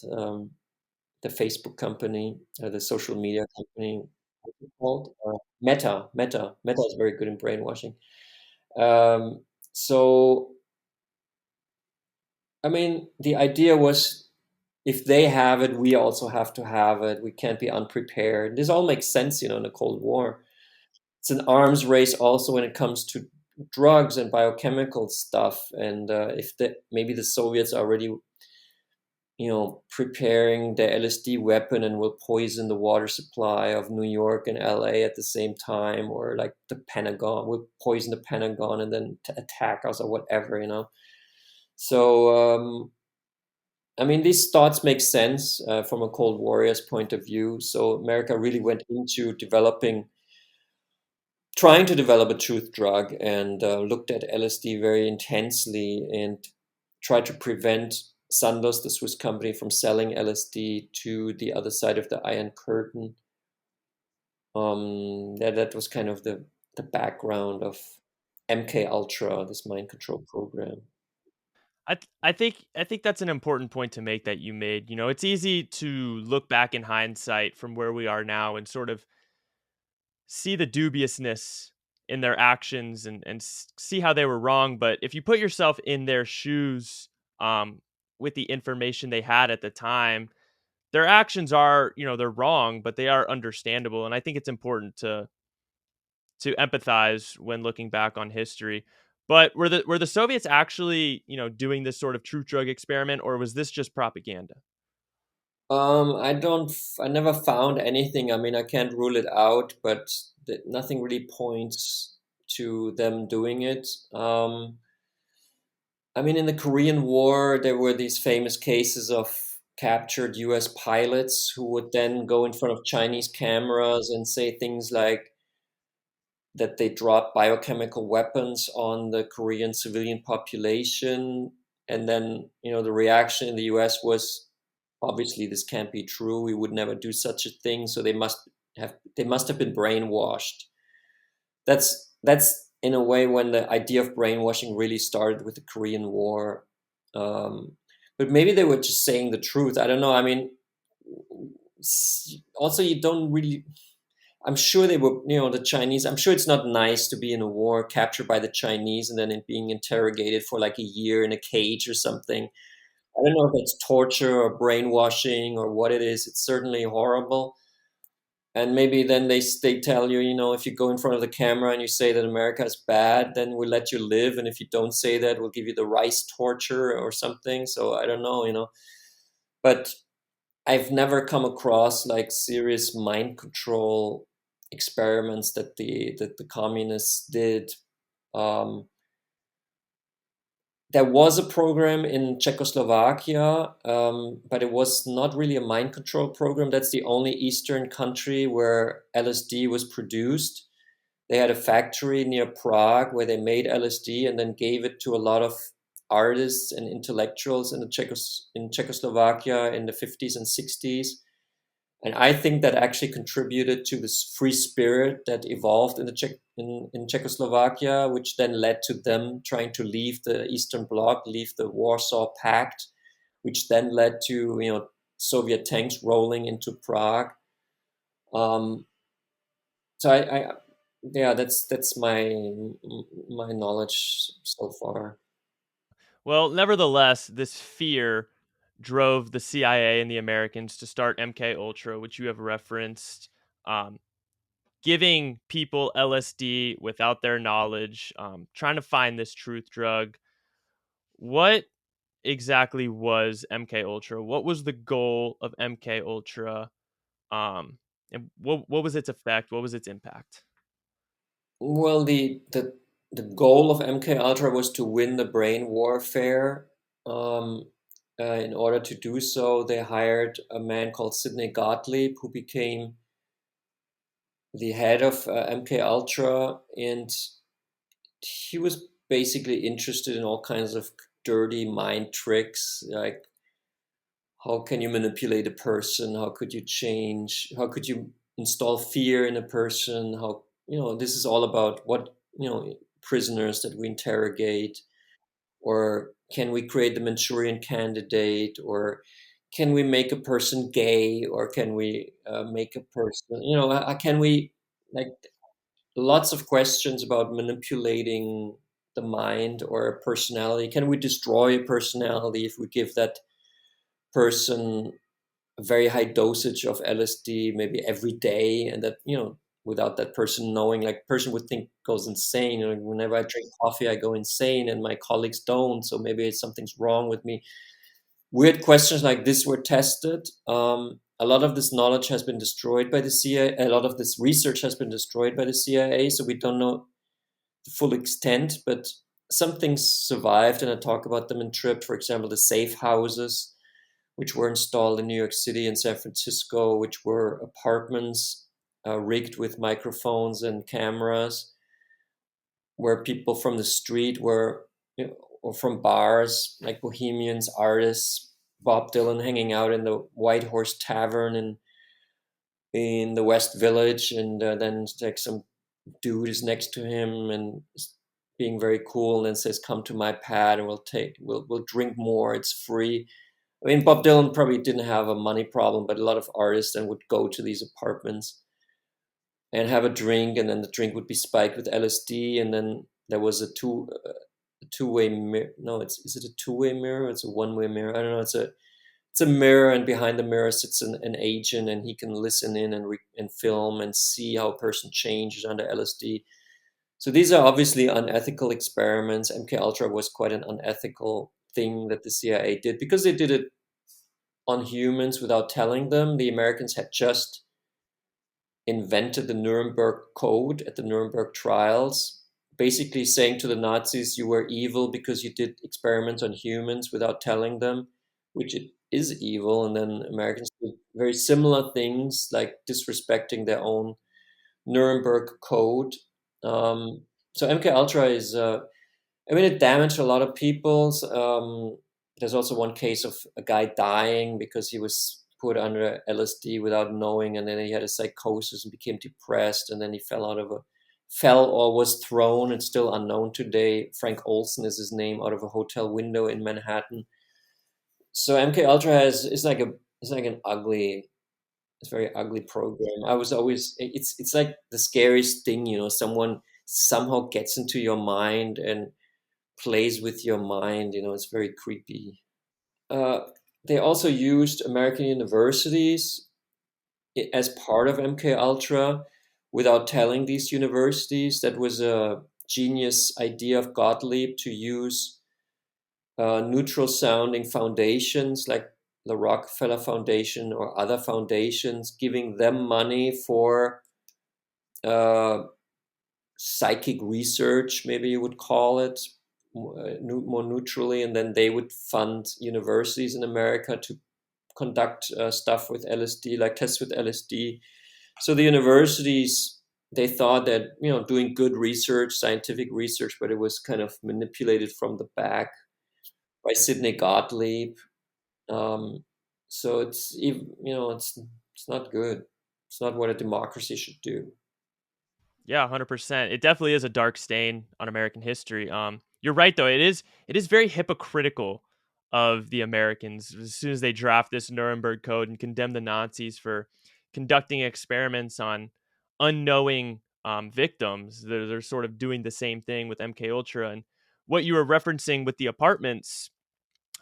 The Facebook company, the social media company. What's it called? Meta is very good in brainwashing. Um, so, I mean, the idea was, if they have it, we also have to have it. We can't be unprepared. This all makes sense, in the Cold War. It's an arms race also when it comes to drugs and biochemical stuff. And if maybe the Soviets are already, preparing the LSD weapon and will poison the water supply of New York and LA at the same time, or like the Pentagon will poison the Pentagon and then attack us or whatever. So, I mean, these thoughts make sense from a Cold Warrior's point of view. So America really went into trying to develop a truth drug, and looked at LSD very intensely, and tried to prevent Sandoz, the Swiss company, from selling LSD to the other side of the Iron Curtain. That was kind of the background of MK Ultra, this mind control program. I think that's an important point to make that you made. It's easy to look back in hindsight from where we are now and sort of see the dubiousness in their actions and see how they were wrong. But if you put yourself in their shoes, um, with the information they had at the time, their actions are, they're wrong, but they are understandable. And I think it's important to empathize when looking back on history. But were the Soviets actually, doing this sort of true drug experiment, or was this just propaganda? I never found anything. I mean, I can't rule it out, but nothing really points to them doing it. I mean, in the Korean War, there were these famous cases of captured US pilots who would then go in front of Chinese cameras and say things like that they dropped biochemical weapons on the Korean civilian population. And then, the reaction in the US was, obviously this can't be true. We would never do such a thing. So they must have been brainwashed. That's in a way when the idea of brainwashing really started with the Korean War. But maybe they were just saying the truth. I don't know. I mean, also you don't really. I'm sure they were, the Chinese. I'm sure it's not nice to be in a war, captured by the Chinese, and then being interrogated for like a year in a cage or something. I don't know if it's torture or brainwashing or what it is. It's certainly horrible. And maybe then they tell you, if you go in front of the camera and you say that America is bad, then we'll let you live, and if you don't say that, we'll give you the rice torture or something. So I don't know. But I've never come across like serious mind control experiments that the communists did. Um, there was a program in Czechoslovakia, but it was not really a mind control program. That's the only Eastern country where LSD was produced. They had a factory near Prague where they made LSD and then gave it to a lot of artists and intellectuals in Czechoslovakia in the 50s and 60s. And I think that actually contributed to this free spirit that evolved in Czechoslovakia, which then led to them trying to leave the Eastern Bloc, leave the Warsaw Pact, which then led to Soviet tanks rolling into Prague. Um, So yeah, that's my knowledge so far. Well, nevertheless, this fear drove the CIA and the Americans to start MK Ultra, which you have referenced, um, giving people LSD without their knowledge, trying to find this truth drug. What exactly was MK Ultra? What was the goal of MK Ultra? Um, and what was its effect? What was its impact? Well, the goal of MK Ultra was to win the brain warfare. Um, in order to do so, they hired a man called Sidney Gottlieb, who became the head of MK Ultra, and he was basically interested in all kinds of dirty mind tricks, like how can you manipulate a person? How could you change? How could you install fear in a person? How, this is all about what, prisoners that we interrogate, or can we create the Manchurian candidate, or can we make a person gay, or can we make a person, can we, like, lots of questions about manipulating the mind or a personality. Can we destroy a personality if we give that person a very high dosage of LSD, maybe every day, and that, without that person knowing, like, person would think goes insane. Whenever I drink coffee, I go insane, and my colleagues don't. So maybe something's wrong with me. Weird questions like this were tested. A lot of this knowledge has been destroyed by the CIA. A lot of this research has been destroyed by the CIA. So we don't know the full extent, but some things survived, and I talk about them in Trip. For example, the safe houses, which were installed in New York City and San Francisco, which were apartments rigged with microphones and cameras, where people from the street were, or from bars, like bohemians, artists, Bob Dylan hanging out in the White Horse Tavern in the West Village, and then like some dude is next to him and being very cool, and then says, "Come to my pad, and we'll drink more. It's free." I mean, Bob Dylan probably didn't have a money problem, but a lot of artists then would go to these apartments and have a drink, and then the drink would be spiked with LSD, and then there was a two-way mirror. No, it's is it a two-way mirror? It's a one-way mirror. I don't know. It's a mirror, and behind the mirror sits an agent, and he can listen in and film and see how a person changes under LSD. So these are obviously unethical experiments. MK Ultra was quite an unethical thing that the CIA did because they did it on humans without telling them. The Americans had just invented the Nuremberg Code at the Nuremberg trials, basically saying to the Nazis, you were evil because you did experiments on humans without telling them, which it is evil. And then Americans did very similar things, like disrespecting their own Nuremberg Code. Um, so MK Ultra is I mean, it damaged a lot of people. There's also one case of a guy dying because he was put under LSD without knowing, and then he had a psychosis and became depressed, and then he fell or was thrown. It's still unknown today. Frank Olson is his name, out of a hotel window in Manhattan. So MK Ultra is like an ugly, it's a very ugly program. I was always it's like the scariest thing, someone somehow gets into your mind and plays with your mind. It's very creepy. Uh, they also used American universities as part of MK Ultra without telling these universities. That was a genius idea of Gottlieb, to use neutral sounding foundations like the Rockefeller Foundation or other foundations, giving them money for uh, psychic research, maybe you would call it, more neutrally, and then they would fund universities in America to conduct stuff with LSD, like tests with LSD. So the universities, they thought that, doing good research, scientific research, but it was kind of manipulated from the back by Sidney Gottlieb. Um, so it's not good. It's not what a democracy should do. Yeah, 100%. It definitely is a dark stain on American history. You're right though. It is very hypocritical of the Americans as soon as they draft this Nuremberg Code and condemn the Nazis for conducting experiments on unknowing victims. They're sort of doing the same thing with MK Ultra, and what you were referencing with the apartments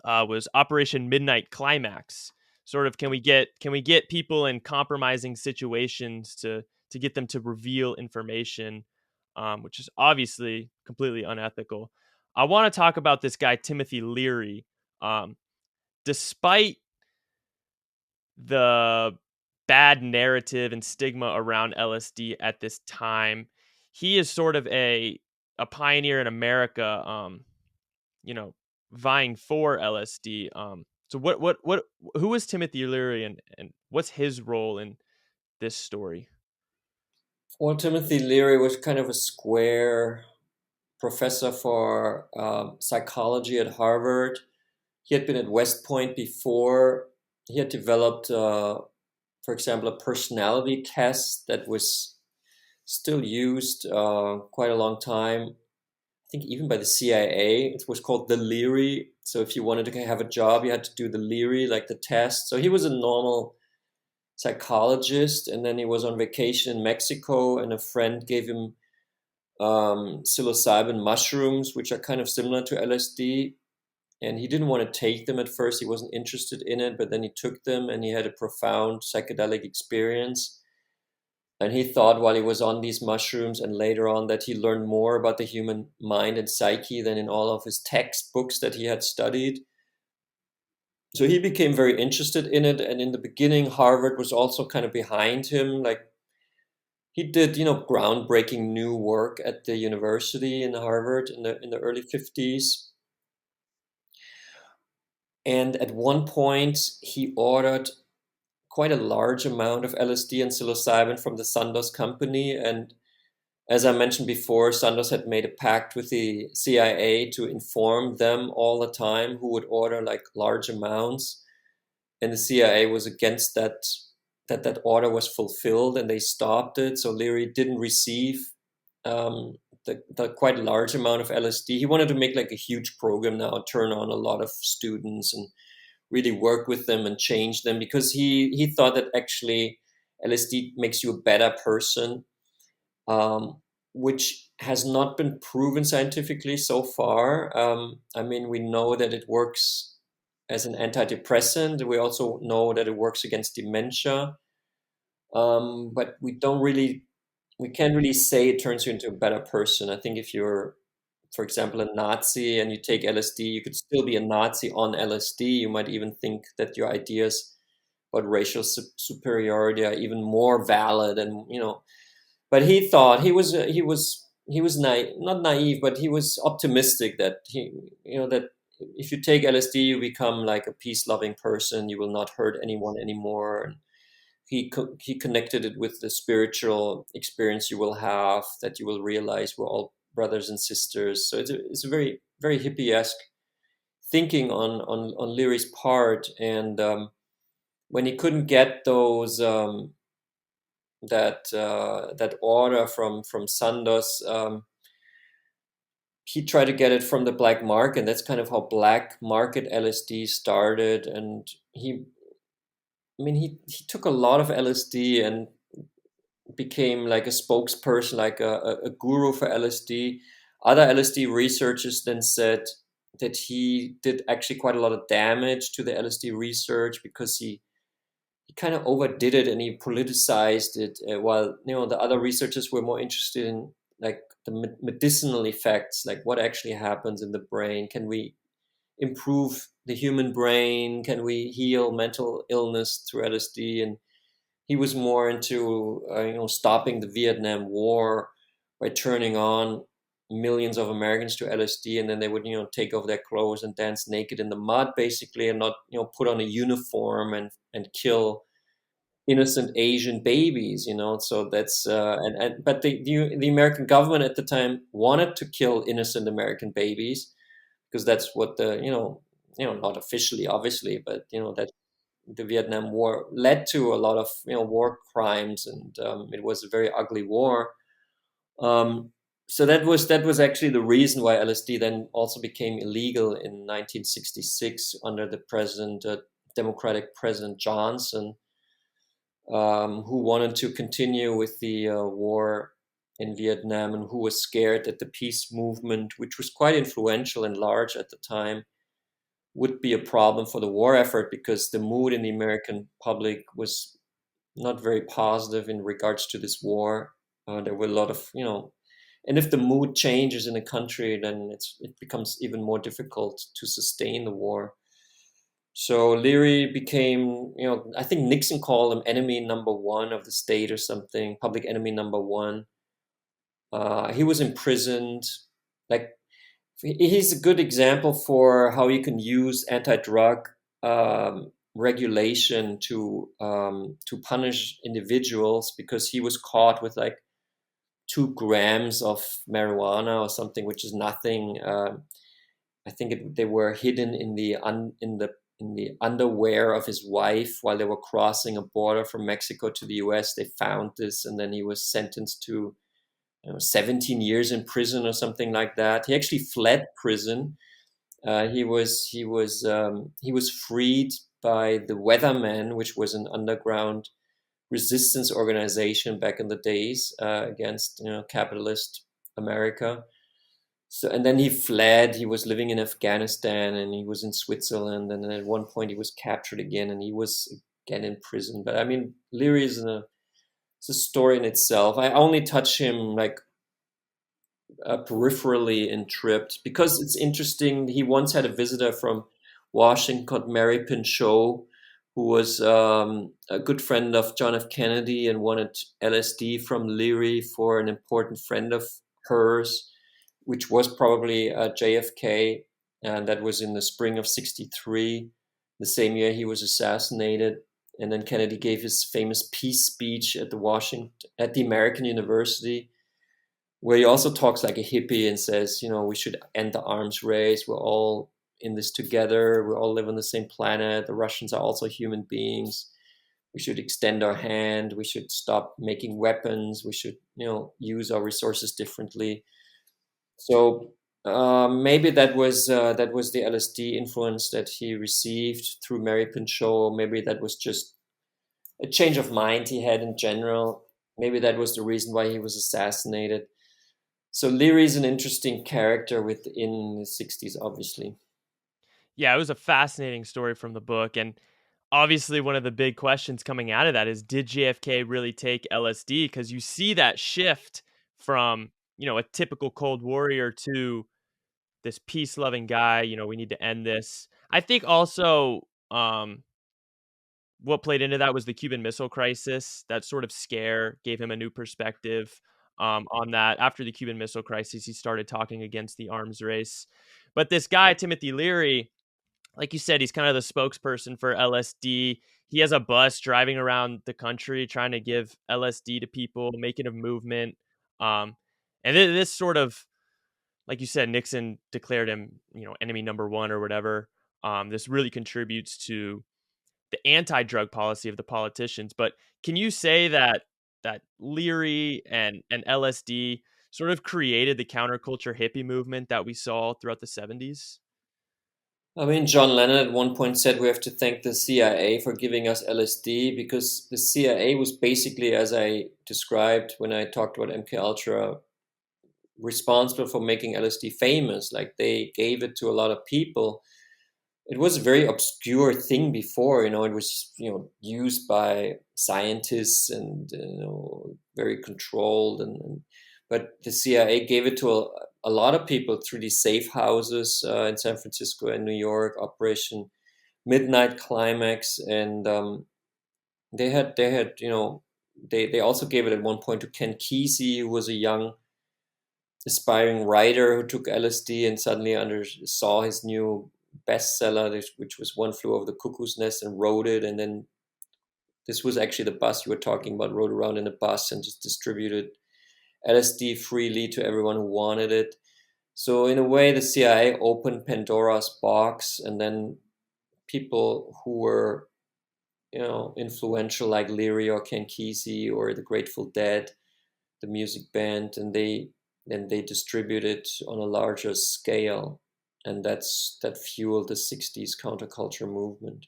was Operation Midnight Climax. Sort of, can we get people in compromising situations to get them to reveal information, which is obviously completely unethical. I want to talk about this guy Timothy Leary. Um, Despite the bad narrative and stigma around LSD at this time, he is sort of a pioneer in America. You know, vying for LSD. So what who is Timothy Leary, and what's his role in this story? Well, Timothy Leary was kind of a square professor for psychology at Harvard. He had been at West Point before. He had developed, for example, a personality test that was still used quite a long time. I think even by the CIA. It was called the Leary. So if you wanted to have a job, you had to do the Leary, like the test. So he was a normal psychologist, and then he was on vacation in Mexico, and a friend gave him psilocybin mushrooms, which are kind of similar to LSD. And he didn't want to take them at first. He wasn't interested in it, but then he took them and he had a profound psychedelic experience. And he thought while he was on these mushrooms and later on that he learned more about the human mind and psyche than in all of his textbooks that he had studied. So he became very interested in it. And in the beginning, Harvard was also kind of behind him. Like he did, groundbreaking new work at the university in Harvard in the early 50s. And at one point, he ordered quite a large amount of LSD and psilocybin from the Sandoz company. And as I mentioned before, Sandoz had made a pact with the CIA to inform them all the time who would order like large amounts. And the CIA was against that order was fulfilled, and they stopped it. So Leary didn't receive the quite large amount of LSD. He wanted to make like a huge program now, turn on a lot of students and really work with them and change them, because he thought that actually LSD makes you a better person, which has not been proven scientifically so far. I mean, we know that it works as an antidepressant. We also know that it works against dementia, but we can't really say it turns you into a better person. I think if you're, for example, a Nazi and you take LSD, you could still be a Nazi on LSD. You might even think that your ideas about racial superiority are even more valid, and But he thought he was not naive, but he was optimistic that that if you take LSD, you become like a peace-loving person. You will not hurt anyone anymore. And he connected it with the spiritual experience you will have, that you will realize we're all brothers and sisters. So it's a very very hippie-esque thinking on Leary's part. And when he couldn't get those that order from Sandoz, he tried to get it from the black market. And that's kind of how black market LSD started. And he took a lot of LSD and became like a spokesperson, like a guru for LSD. Other LSD researchers then said that he did actually quite a lot of damage to the LSD research, because he kind of overdid it and he politicized it, while the other researchers were more interested in like the medicinal effects, like what actually happens in the brain. Can we improve the human brain? Can we heal mental illness through LSD? And he was more into stopping the Vietnam War by turning on millions of Americans to LSD, and then they would take off their clothes and dance naked in the mud, basically, and not put on a uniform and kill innocent Asian babies. So that's but the American government at the time wanted to kill innocent American babies, because that's what not officially, obviously, but that the Vietnam War led to a lot of war crimes, and it was a very ugly war. Um, so that was actually the reason why LSD then also became illegal in 1966 under the Democratic President Johnson. who wanted to continue with the war in Vietnam and who was scared that the peace movement, which was quite influential and large at the time, would be a problem for the war effort because the mood in the American public was not very positive in regards to this war. There were a lot of, and if the mood changes in a country, then it becomes even more difficult to sustain the war. So Leary became, I think Nixon called him enemy number one of the state or something, public enemy number one. He was imprisoned. Like, he's a good example for how you can use anti-drug regulation to punish individuals, because he was caught with like 2 grams of marijuana or something, which is nothing. I think they were hidden in the underwear of his wife while they were crossing a border from Mexico to the U.S. They found this, and then he was sentenced to 17 years in prison or something like that. He actually fled prison. He was freed by the Weathermen, which was an underground resistance organization back in the days against capitalist America. So, and then he fled. He was living in Afghanistan, and he was in Switzerland, and then at one point he was captured again, and he was again in prison. But I mean, Leary it's a story in itself. I only touch him like peripherally in Tripped because it's interesting. He once had a visitor from Washington called Mary Pinchot, who was a good friend of John F. Kennedy and wanted LSD from Leary for an important friend of hers, which was probably JFK. And that was in the spring of '63, the same year he was assassinated. And then Kennedy gave his famous peace speech at the American University, where he also talks like a hippie and says, we should end the arms race. We're all in this together. We all live on the same planet. The Russians are also human beings. We should extend our hand. We should stop making weapons. We should, use our resources differently. So maybe that was the LSD influence that he received through Mary Pinchot. Maybe that was just a change of mind he had in general. Maybe that was the reason why he was assassinated. So Leary is an interesting character within the '60s, obviously. Yeah, it was a fascinating story from the book. And obviously, one of the big questions coming out of that is, did JFK really take LSD? Because you see that shift from, a typical Cold Warrior to this peace loving guy. We need to end this. I think also what played into that was the Cuban Missile Crisis. That sort of scare gave him a new perspective on that. After the Cuban Missile Crisis, he started talking against the arms race. But this guy, Timothy Leary, like you said, he's kind of the spokesperson for LSD. He has a bus driving around the country trying to give LSD to people, making a movement. Um, and this sort of, like you said, Nixon declared him, enemy number one or whatever. This really contributes to the anti-drug policy of the politicians. But can you say that Leary and LSD sort of created the counterculture hippie movement that we saw throughout the 70s? I mean, John Lennon at one point said we have to thank the CIA for giving us LSD, because the CIA was basically, as I described when I talked about MK Ultra, responsible for making LSD famous. Like, they gave it to a lot of people. It was a very obscure thing before. It was used by scientists and very controlled, but the CIA gave it to a lot of people through these safe houses in San Francisco and New York, Operation Midnight Climax, and they also gave it at one point to Ken Kesey, who was a young aspiring writer who took LSD and suddenly saw his new bestseller, which was One Flew Over the Cuckoo's Nest, and wrote it. And then this was actually the bus you were talking about, rode around in a bus and just distributed LSD freely to everyone who wanted it. So in a way, the CIA opened Pandora's box, and then people who were, influential, like Leary or Ken Kesey or the Grateful Dead, the music band, and they distribute it on a larger scale, and that fueled the '60s counterculture movement.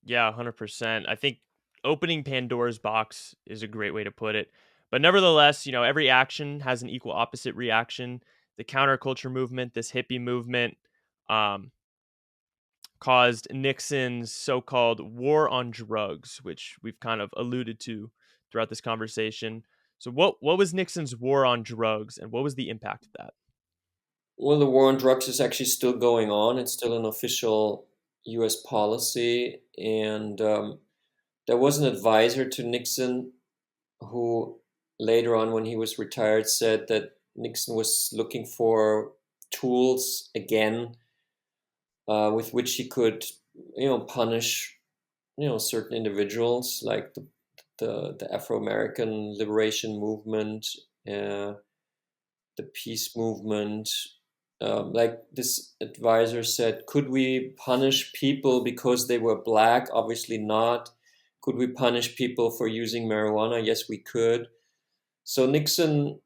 Yeah, 100%. I think opening Pandora's box is a great way to put it. But nevertheless, every action has an equal opposite reaction. The counterculture movement, this hippie movement, um, caused Nixon's so-called war on drugs, which we've kind of alluded to throughout this conversation. So what was Nixon's war on drugs, and what was the impact of that? Well, the war on drugs is actually still going on. It's still an official U.S. policy, and there was an advisor to Nixon who later on, when he was retired, said that Nixon was looking for tools again with which he could, punish, certain individuals like the Afro American liberation movement, uh, the peace movement. Like this advisor said, could we punish people because they were black? Obviously not. Could we punish people for using marijuana? Yes, we could. So Nixon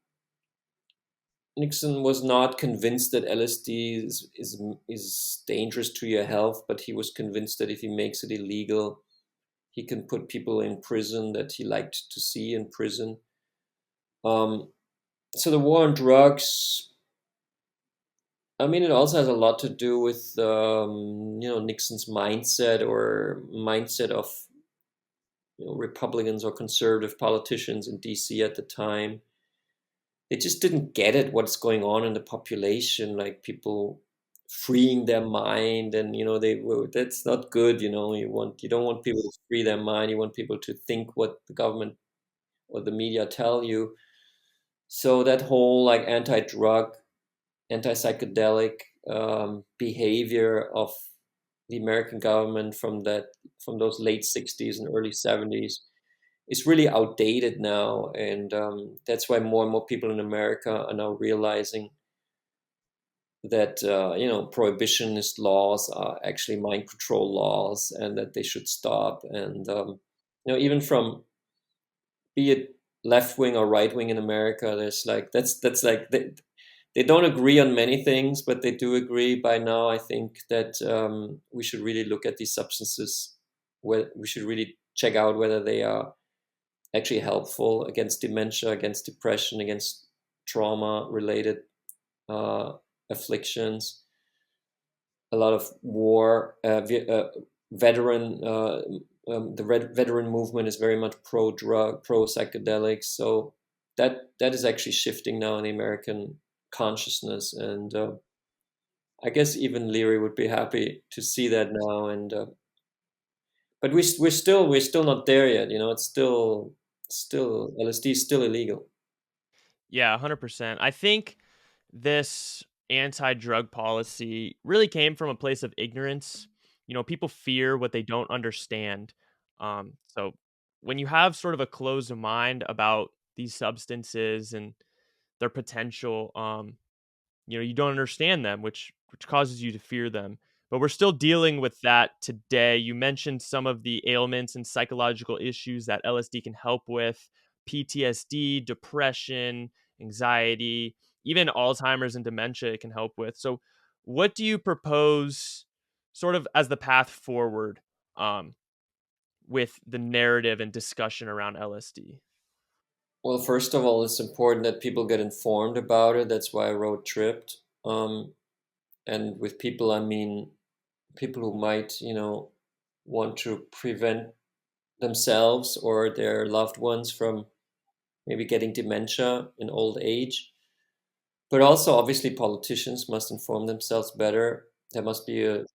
was not convinced that LSD is dangerous to your health, but he was convinced that if he makes it illegal, he can put people in prison that he liked to see in prison. Um, so the war on drugs, I mean, it also has a lot to do with Nixon's mindset or mindset of Republicans or conservative politicians in D.C. at the time. They just didn't get it what's going on in the population, like people freeing their mind, and they were that's not good. You don't want people to free their mind. You want people to think what the government or the media tell you. So that whole like anti-drug, anti-psychedelic behavior of the American government from those late 60s and early 70s is really outdated now, and that's why more and more people in America are now realizing that prohibitionist laws are actually mind control laws, and that they should stop. And even from, be it left wing or right wing in America, there's like that's like they don't agree on many things, but they do agree by now, I think, that we should really look at these substances. Where we should really check out whether they are actually helpful against dementia, against depression, against trauma related uh, afflictions. A lot of war veteran. Veteran movement is very much pro drug, pro psychedelics. So that is actually shifting now in the American consciousness, and I guess even Leary would be happy to see that now. And but we're still not there yet. It's still LSD is still illegal. Yeah, 100%. I think this anti-drug policy really came from a place of ignorance. People fear what they don't understand. So when you have sort of a closed mind about these substances and their potential, you don't understand them, which causes you to fear them. But we're still dealing with that today. You mentioned some of the ailments and psychological issues that LSD can help with: PTSD, depression, anxiety, even Alzheimer's and dementia it can help with. So what do you propose sort of as the path forward, um, with the narrative and discussion around LSD? Well, first of all, it's important that people get informed about it. That's why I wrote Tripped. And with people, I mean people who might, want to prevent themselves or their loved ones from maybe getting dementia in old age. But also, obviously, politicians must inform themselves better. There must be a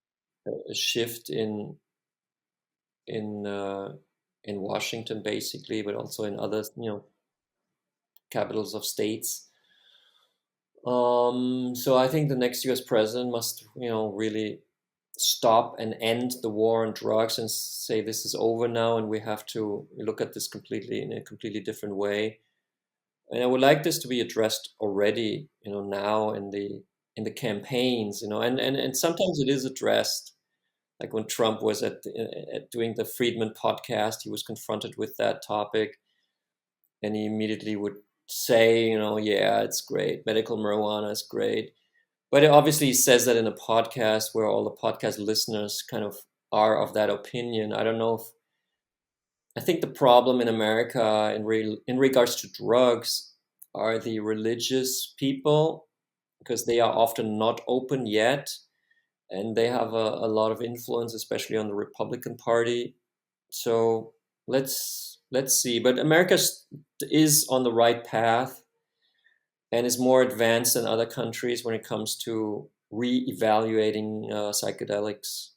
shift in in Washington, basically, but also in other, capitals of states. So I think the next U.S. president must, really stop and end the war on drugs and say this is over now, and we have to look at this completely in a completely different way. And I would like this to be addressed already, now in the campaigns, and sometimes it is addressed. Like when Trump was at doing the Friedman podcast, he was confronted with that topic, and he immediately would say, yeah, it's great, medical marijuana is great. But it obviously says that in a podcast where all the podcast listeners kind of are of that opinion. I don't know I think the problem in America in regards to drugs are the religious people, because they are often not open yet, and they have a lot of influence, especially on the Republican Party. So let's see. But is on the right path and is more advanced than other countries when it comes to re-evaluating psychedelics.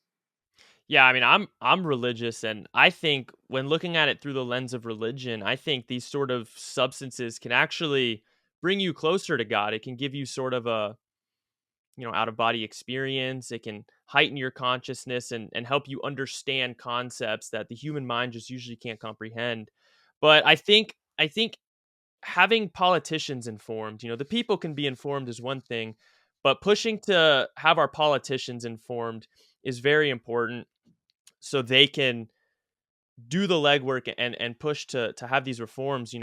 Yeah, I mean, I'm religious, and I think when looking at it through the lens of religion, I think these sort of substances can actually bring you closer to God. It can give you sort of a, out of body experience. It can heighten your consciousness and help you understand concepts that the human mind just usually can't comprehend. But I think having politicians informed, the people can be informed is one thing, but pushing to have our politicians informed is very important so they can do the legwork and push to have these reforms.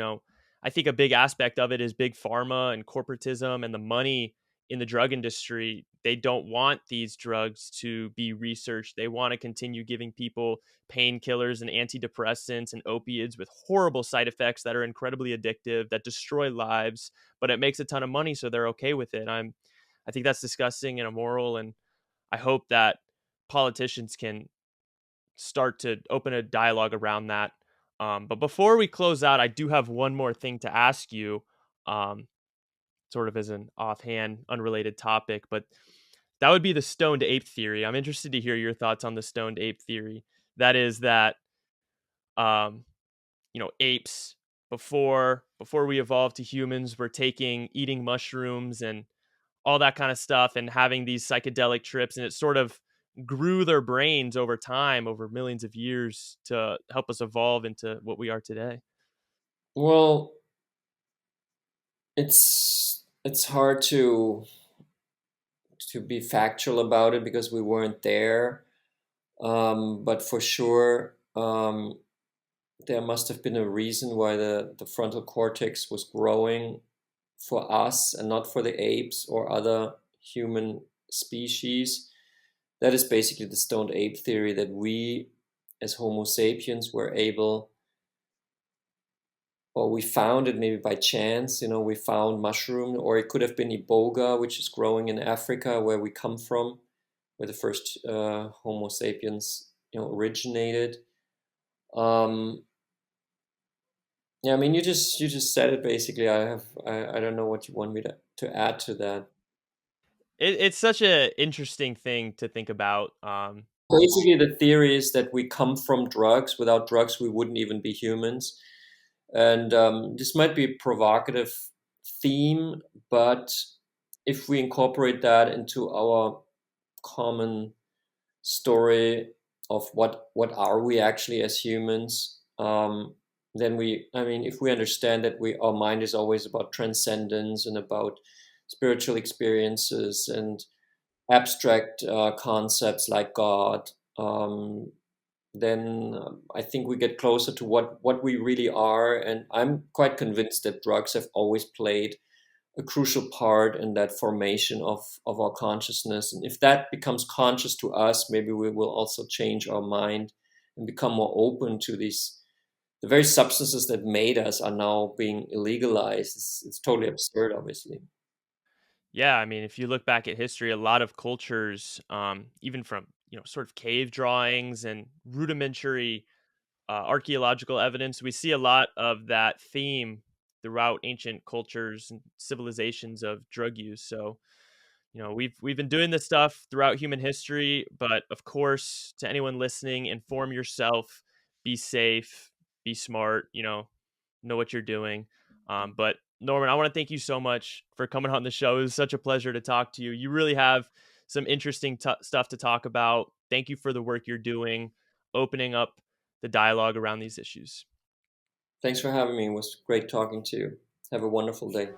I think a big aspect of it is big pharma and corporatism and the money in the drug industry. They don't want these drugs to be researched. They want to continue giving people painkillers and antidepressants and opiates with horrible side effects that are incredibly addictive, that destroy lives, but it makes a ton of money, so they're okay with it. I think that's disgusting and immoral, and I hope that politicians can start to open a dialogue around that. But before we close out, I do have one more thing to ask you, um, sort of as an offhand, unrelated topic, but that would be the stoned ape theory. I'm interested to hear your thoughts on the stoned ape theory. That is that, um, apes before we evolved to humans were eating mushrooms and all that kind of stuff and having these psychedelic trips, and it sort of grew their brains over time, over millions of years, to help us evolve into what we are today. Well, it's hard to be factual about it because we weren't there. But for sure, there must have been a reason why the frontal cortex was growing for us and not for the apes or other human species. That is basically the stoned ape theory, that we as Homo sapiens were able, or we found it maybe by chance, we found mushroom, or it could have been iboga, which is growing in Africa where we come from, where the first Homo sapiens originated. Um, yeah, I mean, you just said it basically. I don't know what you want me to add to that. It's such a interesting thing to think about. Basically, the theory is that we come from drugs. Without drugs, we wouldn't even be humans. And this might be a provocative theme, but if we incorporate that into our common story of what are we actually as humans, then I mean, if we understand that our mind is always about transcendence and about spiritual experiences and abstract concepts like God, then I think we get closer to what we really are. And I'm quite convinced that drugs have always played a crucial part in that formation of our consciousness. And if that becomes conscious to us, maybe we will also change our mind and become more open to these. The very substances that made us are now being illegalized. It's totally absurd, obviously. Yeah, I mean, if you look back at history, a lot of cultures, even from sort of cave drawings and rudimentary archaeological evidence, we see a lot of that theme throughout ancient cultures and civilizations of drug use. So, we've been doing this stuff throughout human history, but of course, to anyone listening, inform yourself, be safe, be smart, know what you're doing. But Norman, I want to thank you so much for coming on the show. It was such a pleasure to talk to you. You really have some interesting stuff to talk about. Thank you for the work you're doing, opening up the dialogue around these issues. Thanks for having me. It was great talking to you. Have a wonderful day.